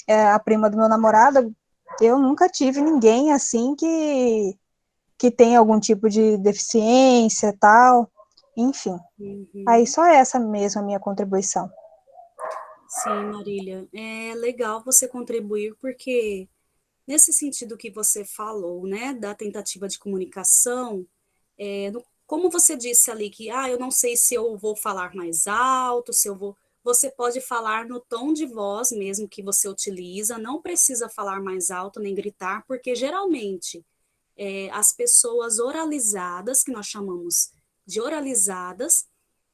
F: a prima do meu namorado, eu nunca tive ninguém, assim, que tem algum tipo de deficiência, tal, enfim. Aí só essa mesmo a minha contribuição.
B: Sim, Marília, é legal você contribuir, porque nesse sentido que você falou, né, da tentativa de comunicação, como você disse ali que, eu não sei se eu vou falar mais alto, se eu vou, você pode falar no tom de voz mesmo que você utiliza, não precisa falar mais alto nem gritar, porque geralmente as pessoas oralizadas, que nós chamamos de oralizadas,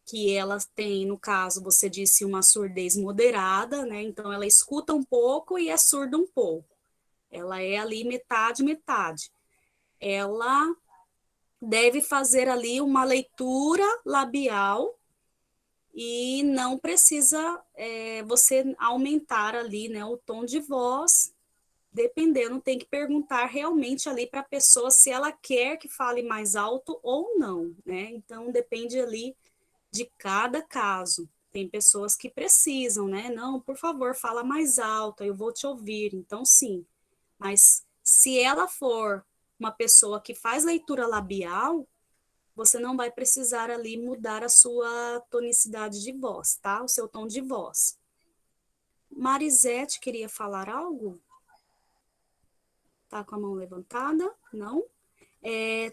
B: que elas têm, no caso, você disse, uma surdez moderada, né? Então ela escuta um pouco e é surda um pouco. Ela é ali metade, metade. Ela deve fazer ali uma leitura labial e não precisa você aumentar ali, né, o tom de voz, dependendo, tem que perguntar realmente ali para a pessoa se ela quer que fale mais alto ou não, né? Então depende ali de cada caso. Tem pessoas que precisam, né? Não, por favor, fala mais alto, eu vou te ouvir. Então, sim. Mas se ela for uma pessoa que faz leitura labial, você não vai precisar ali mudar a sua tonicidade de voz, tá? O seu tom de voz. Marisete queria falar algo? Tá com a mão levantada? Não?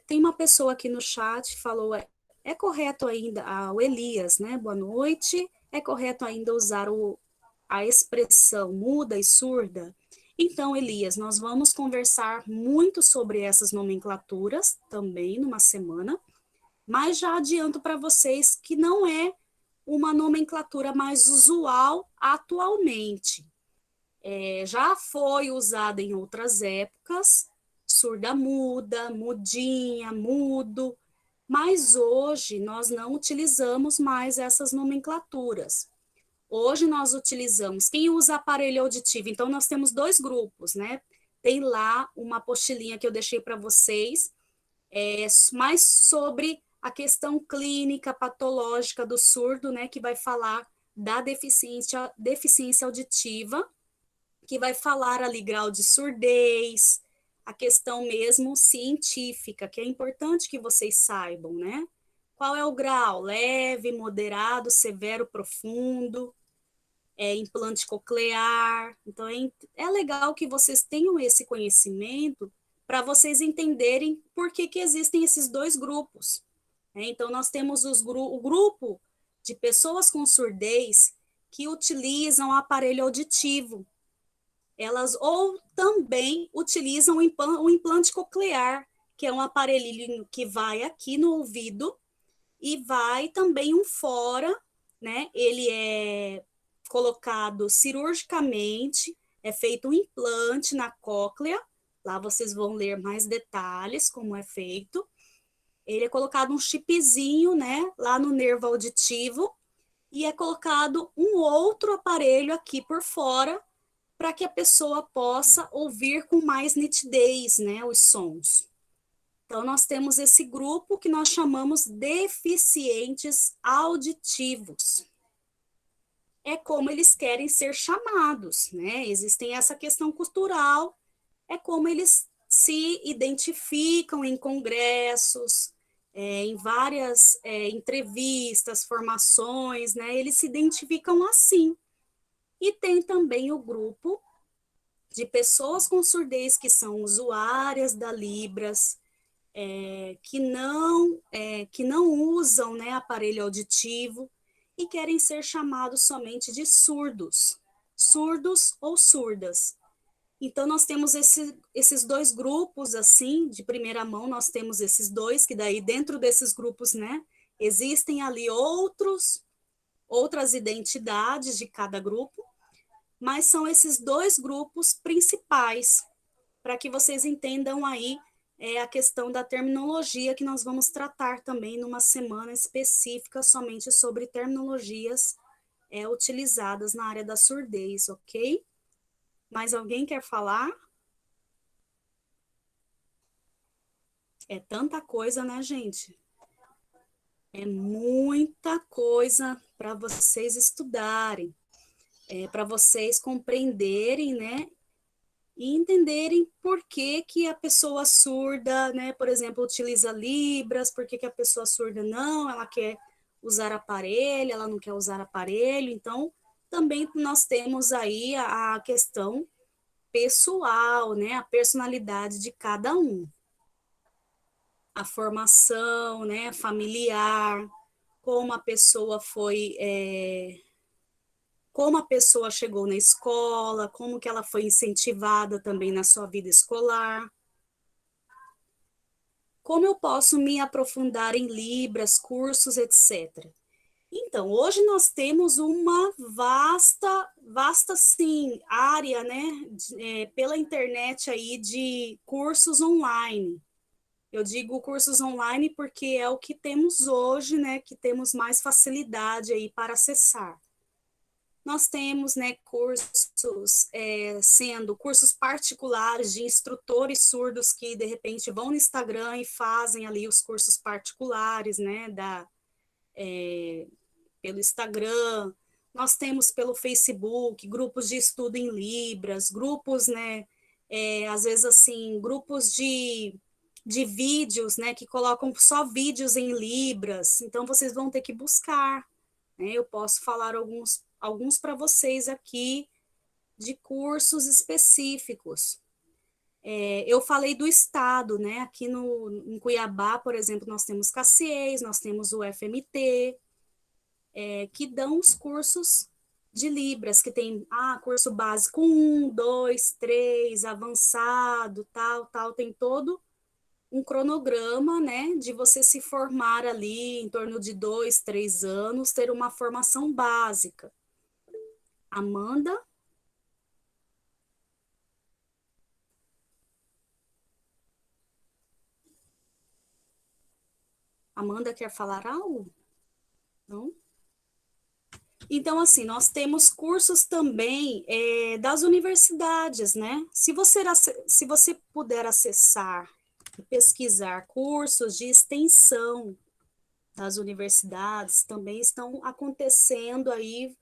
B: Tem uma pessoa aqui no chat que falou, é correto ainda, o Elias, né? Boa noite. É correto ainda usar a expressão muda e surda? Então, Elias, nós vamos conversar muito sobre essas nomenclaturas também numa semana, mas já adianto para vocês que não é uma nomenclatura mais usual atualmente. Já foi usada em outras épocas, surda muda, mudinha, mudo, mas hoje nós não utilizamos mais essas nomenclaturas. Hoje nós utilizamos, quem usa aparelho auditivo, então nós temos dois grupos, né? Tem lá uma apostilinha que eu deixei para vocês, mais sobre a questão clínica, patológica do surdo, né? Que vai falar da deficiência auditiva, que vai falar ali grau de surdez, a questão mesmo científica, que é importante que vocês saibam, né? Qual é o grau? Leve, moderado, severo, profundo, implante coclear. Então, é legal que vocês tenham esse conhecimento para vocês entenderem por que existem esses dois grupos. Então, nós temos o grupo de pessoas com surdez que utilizam aparelho auditivo. Elas ou também utilizam o implante coclear, que é um aparelhinho que vai aqui no ouvido e vai também um fora, né? Ele é colocado cirurgicamente, é feito um implante na cóclea, lá vocês vão ler mais detalhes como é feito. Ele é colocado um chipzinho, né, lá no nervo auditivo, e é colocado um outro aparelho aqui por fora, para que a pessoa possa ouvir com mais nitidez, né, os sons. Então, nós temos esse grupo que nós chamamos deficientes auditivos. É como eles querem ser chamados, né? Existem essa questão cultural, é como eles se identificam em congressos, em várias entrevistas, formações, né? Eles se identificam assim. E tem também o grupo de pessoas com surdez que são usuárias da Libras, que não usam, né, aparelho auditivo e querem ser chamados somente de surdos ou surdas. Então, nós temos esses dois grupos, assim, de primeira mão, nós temos esses dois, que daí dentro desses grupos, né, existem ali outras identidades de cada grupo, mas são esses dois grupos principais, para que vocês entendam aí a questão da terminologia, que nós vamos tratar também numa semana específica somente sobre terminologias utilizadas na área da surdez, ok? Mais alguém quer falar? É tanta coisa, né, gente? É muita coisa para vocês estudarem, para vocês compreenderem, né? E entenderem por que que a pessoa surda, né, por exemplo, utiliza Libras, por que que a pessoa surda não, ela quer usar aparelho, ela não quer usar aparelho. Então, também nós temos aí a questão pessoal, né, a personalidade de cada um. A formação, né, familiar, como a pessoa como a pessoa chegou na escola, como que ela foi incentivada também na sua vida escolar. Como eu posso me aprofundar em Libras, cursos, etc. Então, hoje nós temos uma vasta sim, área, né, pela internet aí de cursos online. Eu digo cursos online porque é o que temos hoje, né, que temos mais facilidade aí para acessar. Nós temos, né, cursos, sendo cursos particulares de instrutores surdos que, de repente, vão no Instagram e fazem ali os cursos particulares, né, pelo Instagram. Nós temos pelo Facebook, grupos de estudo em Libras, grupos, né, às vezes, assim, grupos de vídeos, né, que colocam só vídeos em Libras. Então, vocês vão ter que buscar, né? Eu posso falar alguns para vocês aqui de cursos específicos. Eu falei do estado, né? Aqui em Cuiabá, por exemplo, nós temos Caciés, nós temos o FMT, que dão os cursos de Libras, que tem curso básico 1, 2, 3, avançado, tal, tem todo um cronograma, né, de você se formar ali em torno de 2, 3 anos, ter uma formação básica. Amanda? Amanda quer falar algo? Não? Então, assim, nós temos cursos também das universidades, né? Se você puder acessar e pesquisar cursos de extensão das universidades, também estão acontecendo aí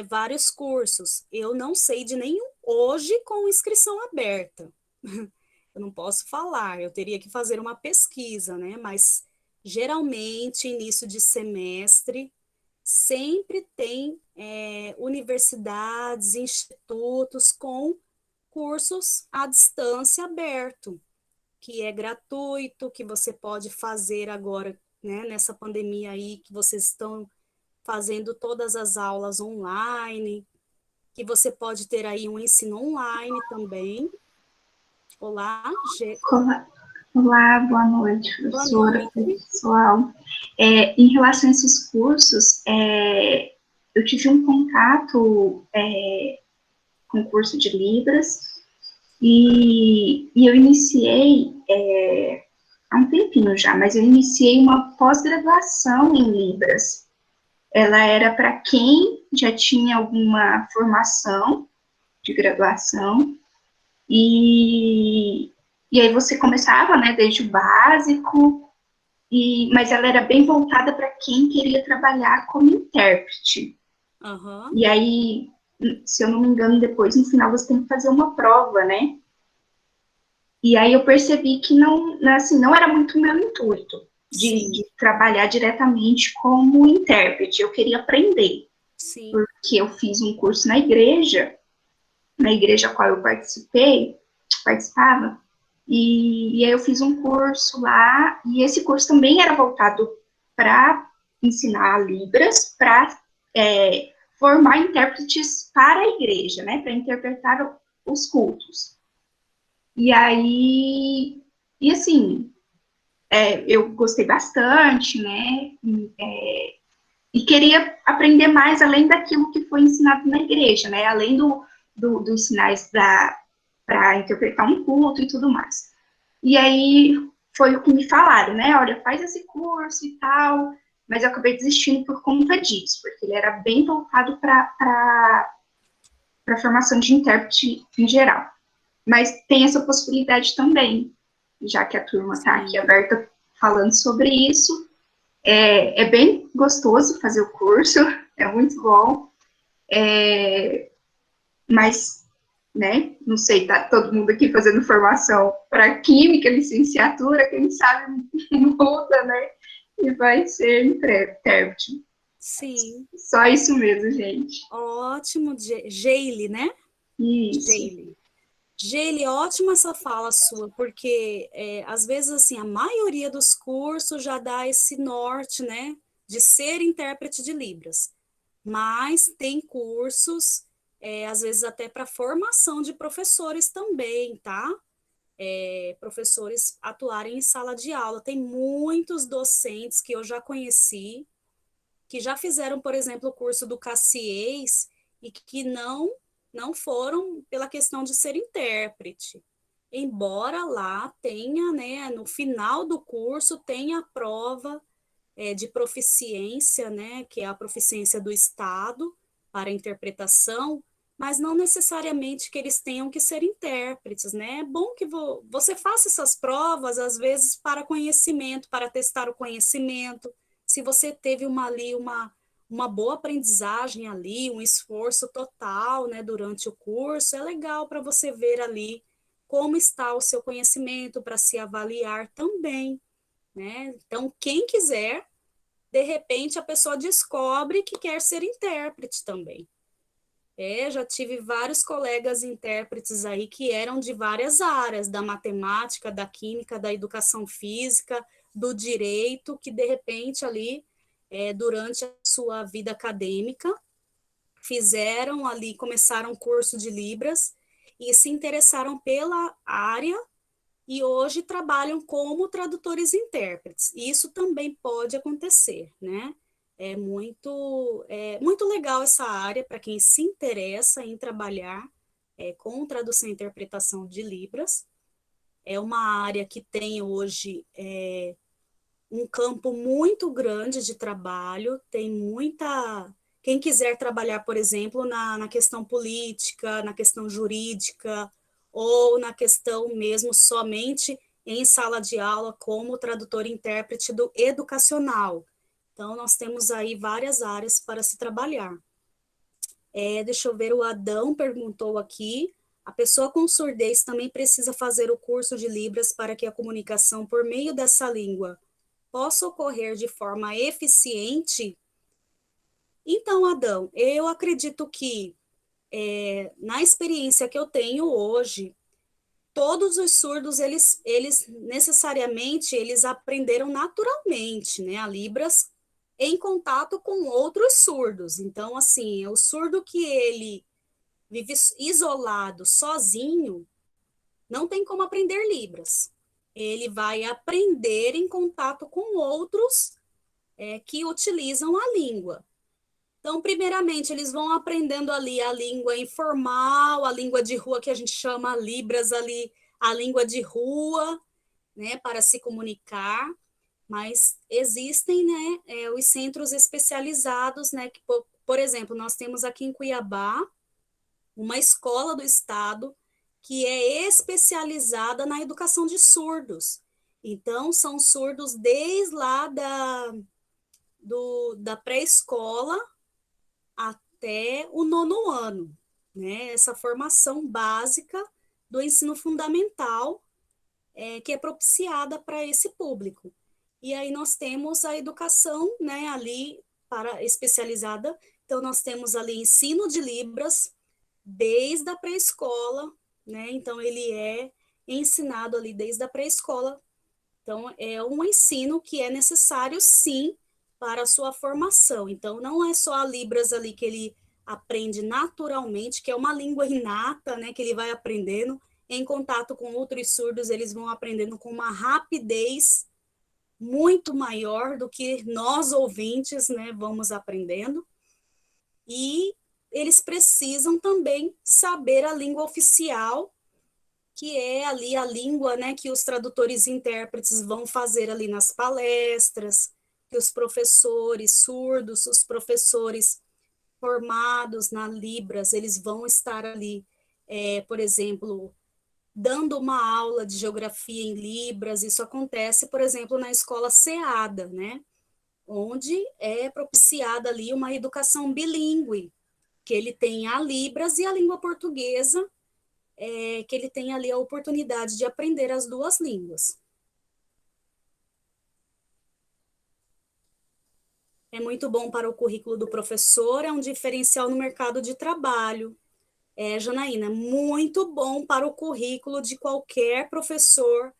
B: vários cursos. Eu não sei de nenhum hoje com inscrição aberta. Eu não posso falar, eu teria que fazer uma pesquisa, né? Mas geralmente, início de semestre, sempre tem universidades, institutos com cursos à distância aberto, que é gratuito, que você pode fazer agora, né, nessa pandemia aí, que vocês estão fazendo todas as aulas online, que você pode ter aí um ensino online também. Olá,
C: Olá, boa noite, professora, pessoal. Em relação a esses cursos, eu tive um contato com o curso de Libras e eu iniciei, há um tempinho já, mas eu iniciei uma pós-graduação em Libras. Ela era para quem já tinha alguma formação de graduação e E aí você começava, né, desde o básico, mas ela era bem voltada para quem queria trabalhar como intérprete.
B: Aham.
C: E aí, se eu não me engano, depois, no final, você tem que fazer uma prova, né? E aí eu percebi que não, assim, não era muito o meu intuito
B: Sim,
C: de trabalhar diretamente como intérprete. Eu queria aprender,
B: sim.
C: porque eu fiz um curso na igreja a qual eu participava, e aí eu fiz um curso lá, e esse curso também era voltado para ensinar Libras, para formar intérpretes para a igreja, né, para interpretar os cultos. E aí, e assim, eu gostei bastante, né, e queria aprender mais além daquilo que foi ensinado na igreja, né, além dos sinais para interpretar um culto e tudo mais. E aí foi o que me falaram, né? Olha, faz esse curso e tal, mas eu acabei desistindo por conta disso, porque ele era bem voltado para a formação de intérprete em geral. Mas tem essa possibilidade também, já que a turma está aqui aberta falando sobre isso. É bem gostoso fazer o curso, é muito bom. Mas, né, não sei, tá todo mundo aqui fazendo formação para química, licenciatura, quem sabe muda, né, e vai ser intérprete.
B: Sim.
C: Só isso mesmo, gente.
B: Ótimo, Geile, né?
C: Isso.
B: Geile. Geile, ótima essa fala sua, porque às vezes assim a maioria dos cursos já dá esse norte, né, de ser intérprete de Libras, mas tem cursos, às vezes até para formação de professores também, tá? Professores atuarem em sala de aula. Tem muitos docentes que eu já conheci que já fizeram, por exemplo, o curso do Cassiês e que não foram pela questão de ser intérprete. Embora lá tenha, né, no final do curso, tenha a prova de proficiência, né, que é a proficiência do Estado para a interpretação, mas não necessariamente que eles tenham que ser intérpretes, né? É bom que você faça essas provas, às vezes, para conhecimento, para testar o conhecimento. Se você teve uma boa aprendizagem ali, um esforço total, né, durante o curso, é legal para você ver ali como está o seu conhecimento, para se avaliar também, né? Então, quem quiser, de repente a pessoa descobre que quer ser intérprete também. Já tive vários colegas intérpretes aí que eram de várias áreas, da matemática, da química, da educação física, do direito, que de repente ali, durante a sua vida acadêmica, fizeram ali, começaram um curso de Libras e se interessaram pela área e hoje trabalham como tradutores e intérpretes. E isso também pode acontecer, né? É muito legal essa área para quem se interessa em trabalhar com tradução e interpretação de Libras. É uma área que tem hoje um campo muito grande de trabalho, tem muita. Quem quiser trabalhar, por exemplo, na questão política, na questão jurídica, ou na questão mesmo somente em sala de aula como tradutor e intérprete do educacional. Então, nós temos aí várias áreas para se trabalhar. Deixa eu ver, o Adão perguntou aqui, a pessoa com surdez também precisa fazer o curso de Libras para que a comunicação por meio dessa língua possa ocorrer de forma eficiente? Então, Adão, eu acredito que na experiência que eu tenho hoje, todos os surdos, eles necessariamente, eles aprenderam naturalmente, né, a Libras em contato com outros surdos. Então, assim, o surdo que ele vive isolado, sozinho, não tem como aprender Libras. Ele vai aprender em contato com outros que utilizam a língua. Então, primeiramente, eles vão aprendendo ali a língua informal, a língua de rua, que a gente chama Libras ali, a língua de rua, né, para se comunicar, mas existem, né, os centros especializados, né, que, por exemplo, nós temos aqui em Cuiabá uma escola do estado que é especializada na educação de surdos. Então, são surdos desde lá da pré-escola até o 9º ano, né? Essa formação básica do ensino fundamental que é propiciada para esse público. E aí nós temos a educação, né, ali especializada. Então, nós temos ali ensino de Libras desde a pré-escola, né? Então, ele é ensinado ali desde a pré-escola. Então, é um ensino que é necessário, sim, para a sua formação. Então, não é só a Libras ali que ele aprende naturalmente, que é uma língua inata, né, que ele vai aprendendo. Em contato com outros surdos, eles vão aprendendo com uma rapidez muito maior do que nós, ouvintes, né, vamos aprendendo. E eles precisam também saber a língua oficial, que é ali a língua, né, que os tradutores e intérpretes vão fazer ali nas palestras, que os professores surdos, os professores formados na Libras, eles vão estar ali, por exemplo, dando uma aula de geografia em Libras. Isso acontece, por exemplo, na escola SEADA, né, onde é propiciada ali uma educação bilíngue, que ele tem a Libras e a língua portuguesa, que ele tem ali a oportunidade de aprender as duas línguas. É muito bom para o currículo do professor, é um diferencial no mercado de trabalho. Janaína, muito bom para o currículo de qualquer professor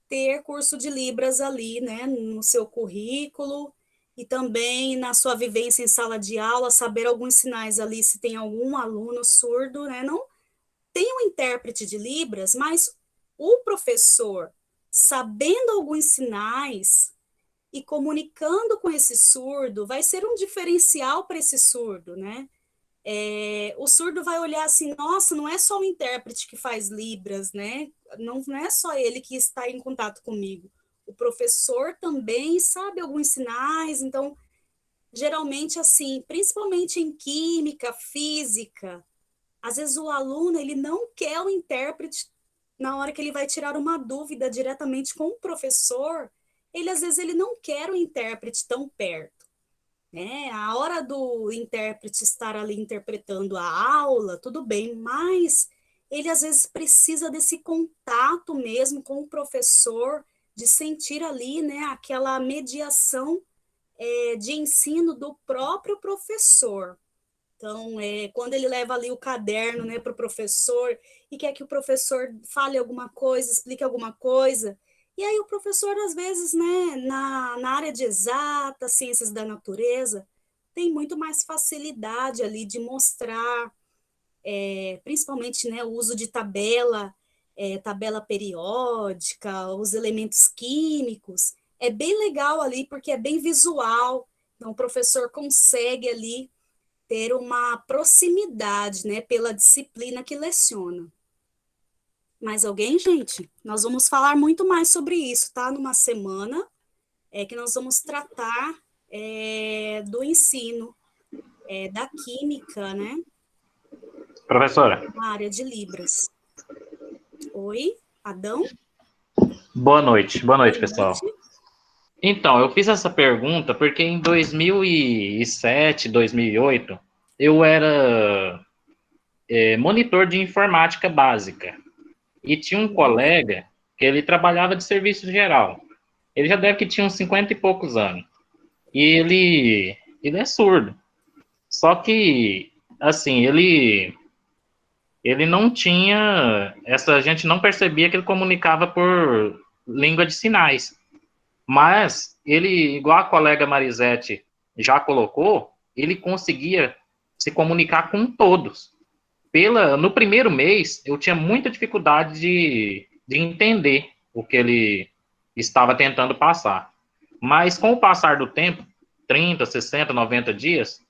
B: ter curso de Libras ali, né, no seu currículo, e também na sua vivência em sala de aula, saber alguns sinais ali, se tem algum aluno surdo, né, não tem um intérprete de Libras, mas o professor, sabendo alguns sinais e comunicando com esse surdo, vai ser um diferencial para esse surdo, né? O surdo vai olhar assim, nossa, não é só o intérprete que faz Libras, né? Não é só ele que está em contato comigo. O professor também sabe alguns sinais, então, geralmente, assim, principalmente em química, física, às vezes o aluno, ele não quer o intérprete na hora que ele vai tirar uma dúvida diretamente com o professor, às vezes ele não quer o intérprete tão perto, né? A hora do intérprete estar ali interpretando a aula, tudo bem, mas ele às vezes precisa desse contato mesmo com o professor, de sentir ali, né, aquela mediação de ensino do próprio professor. Então, quando ele leva ali o caderno, né, para o professor e quer que o professor fale alguma coisa, explique alguma coisa, e aí o professor, às vezes, né, na área de exatas, ciências da natureza, tem muito mais facilidade ali de mostrar, principalmente, né, o uso de tabela periódica, os elementos químicos. É bem legal ali, porque é bem visual, então o professor consegue ali ter uma proximidade, né, pela disciplina que leciona. Mais alguém, gente? Nós vamos falar muito mais sobre isso, tá? Numa semana que nós vamos tratar do ensino, da química, né?
H: Professora.
B: Na área de Libras. Oi, Adão?
H: Boa noite, pessoal.
B: Noite.
H: Então, eu fiz essa pergunta porque em 2007, 2008, eu era monitor de informática básica. E tinha um colega que ele trabalhava de serviço geral. Ele já deve que tinha uns 50 e poucos anos. E ele é surdo. Só que, assim, ele não tinha... a gente não percebia que ele comunicava por língua de sinais. Mas ele, igual a colega Marisete já colocou, ele conseguia se comunicar com todos. No primeiro mês, eu tinha muita dificuldade de entender o que ele estava tentando passar. Mas com o passar do tempo, 30, 60, 90 dias,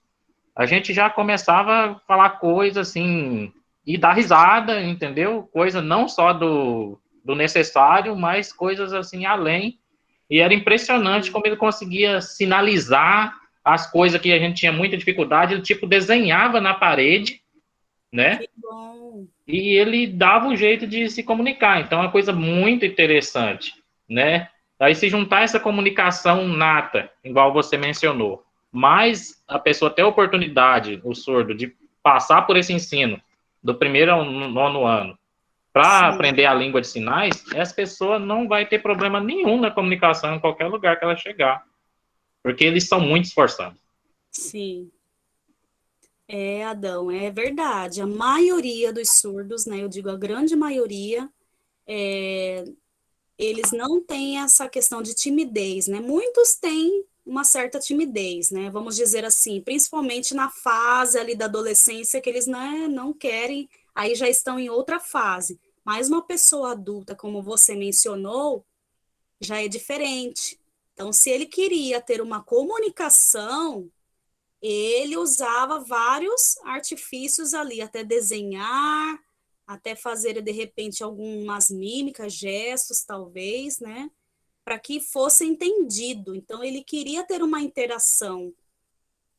H: a gente já começava a falar coisas assim, e dar risada, entendeu? Coisa não só do necessário, mas coisas assim além. E era impressionante como ele conseguia sinalizar as coisas que a gente tinha muita dificuldade. Ele, tipo, desenhava na parede, né?
B: Que bom.
H: E ele dava um jeito de se comunicar. Então, é uma coisa muito interessante, né? Aí, se juntar essa comunicação nata, igual você mencionou, mas a pessoa ter a oportunidade, o surdo, de passar por esse ensino, do primeiro ao nono ano, para
B: Sim.
H: aprender a língua de sinais, essa pessoa não vai ter problema nenhum na comunicação em qualquer lugar que ela chegar, porque eles são muito esforçados.
B: Sim. Adão, é verdade. A maioria dos surdos, né? Eu digo a grande maioria, eles não têm essa questão de timidez, né? Muitos têm uma certa timidez, né? Vamos dizer assim, principalmente na fase ali da adolescência, que eles, né, não querem, aí já estão em outra fase. Mas uma pessoa adulta, como você mencionou, já é diferente. Então, se ele queria ter uma comunicação, ele usava vários artifícios ali, até desenhar, até fazer, de repente, algumas mímicas, gestos, talvez, né? Para que fosse entendido. Então, ele queria ter uma interação.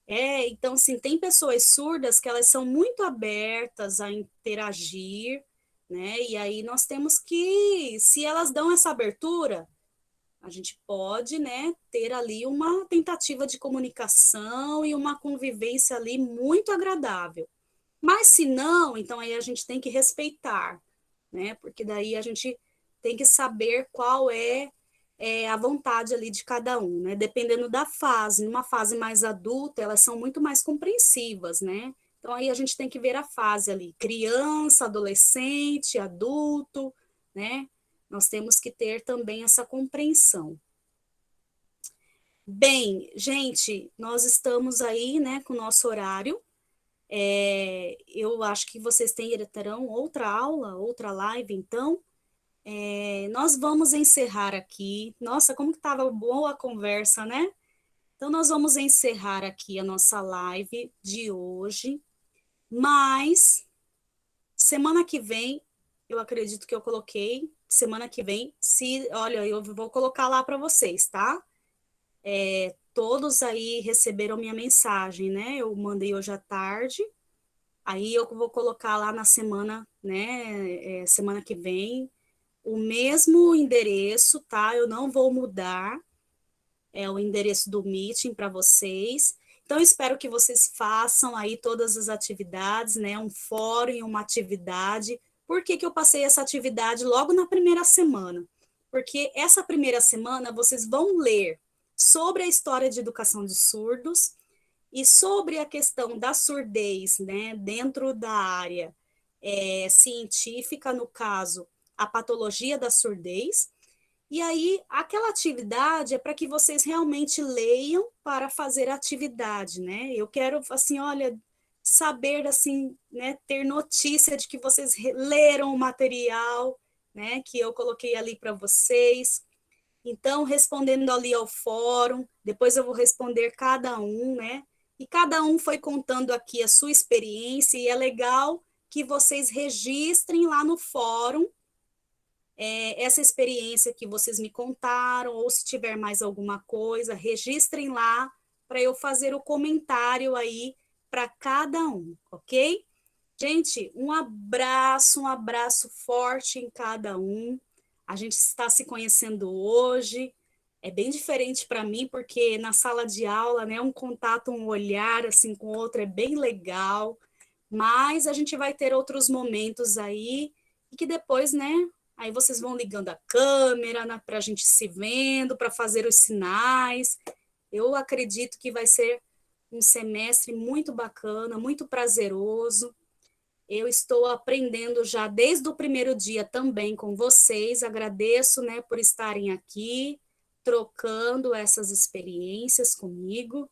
B: Então, assim, tem pessoas surdas que elas são muito abertas a interagir, né? E aí nós temos que, se elas dão essa abertura, a gente pode, né, ter ali uma tentativa de comunicação e uma convivência ali muito agradável. Mas se não, então aí a gente tem que respeitar, né? Porque daí a gente tem que saber qual é a vontade ali de cada um, né? Dependendo da fase. Numa fase mais adulta, elas são muito mais compreensivas, né? Então aí a gente tem que ver a fase ali, criança, adolescente, adulto, né? Nós temos que ter também essa compreensão. Bem, gente, nós estamos aí, né, com o nosso horário. Eu acho que vocês terão outra aula, outra live, então. Nós vamos encerrar aqui. Nossa, como que estava boa a conversa, né? Então, nós vamos encerrar aqui a nossa live de hoje. Mas, semana que vem, eu acredito que eu coloquei, semana que vem, olha, eu vou colocar lá para vocês, tá? Todos aí receberam minha mensagem, né? Eu mandei hoje à tarde. Aí eu vou colocar lá na semana, né? Semana que vem, o mesmo endereço, tá? Eu não vou mudar o endereço do meeting para vocês. Então, espero que vocês façam aí todas as atividades, né? Um fórum e uma atividade. Por que que eu passei essa atividade logo na primeira semana? Porque essa primeira semana vocês vão ler sobre a história de educação de surdos e sobre a questão da surdez, né? Dentro da área científica, no caso, a patologia da surdez. E aí, aquela atividade é para que vocês realmente leiam para fazer a atividade, né? Eu quero, assim, olha, saber, assim, né, ter notícia de que vocês leram o material, né, que eu coloquei ali para vocês. Então, respondendo ali ao fórum, depois eu vou responder cada um, né? E cada um foi contando aqui a sua experiência, e é legal que vocês registrem lá no fórum essa experiência que vocês me contaram, ou se tiver mais alguma coisa, registrem lá para eu fazer o comentário aí para cada um, ok? Gente, um abraço forte em cada um. A gente está se conhecendo hoje. É bem diferente para mim, porque na sala de aula, né, um contato, um olhar assim com o outro é bem legal, mas a gente vai ter outros momentos aí, e que depois, né, aí vocês vão ligando a câmera, né, para a gente se vendo, para fazer os sinais. Eu acredito que vai ser um semestre muito bacana, muito prazeroso. Eu estou aprendendo já desde o primeiro dia também com vocês. Agradeço, né, por estarem aqui, trocando essas experiências comigo.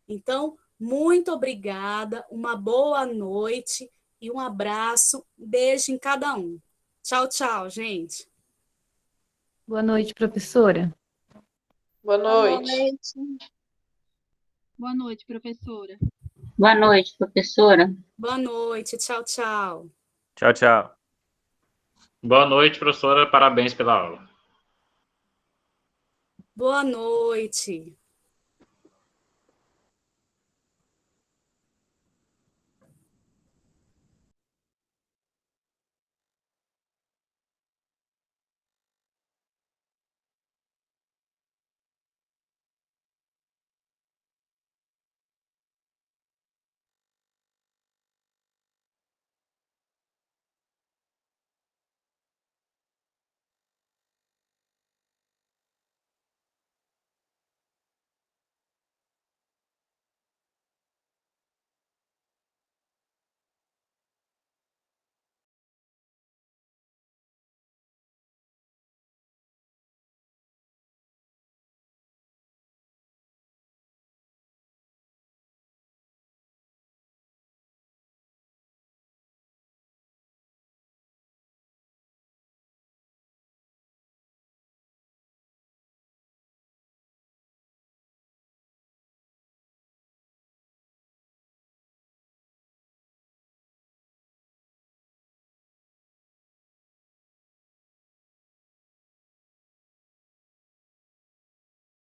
B: Então, muito obrigada, uma boa noite e um abraço, beijo em cada um. Tchau, tchau, gente.
G: Boa noite, professora.
A: Boa noite.
I: Boa noite, professora.
J: Boa noite, professora.
B: Boa noite, tchau, tchau.
K: Tchau, tchau.
H: Boa noite, professora. Parabéns pela aula.
B: Boa noite.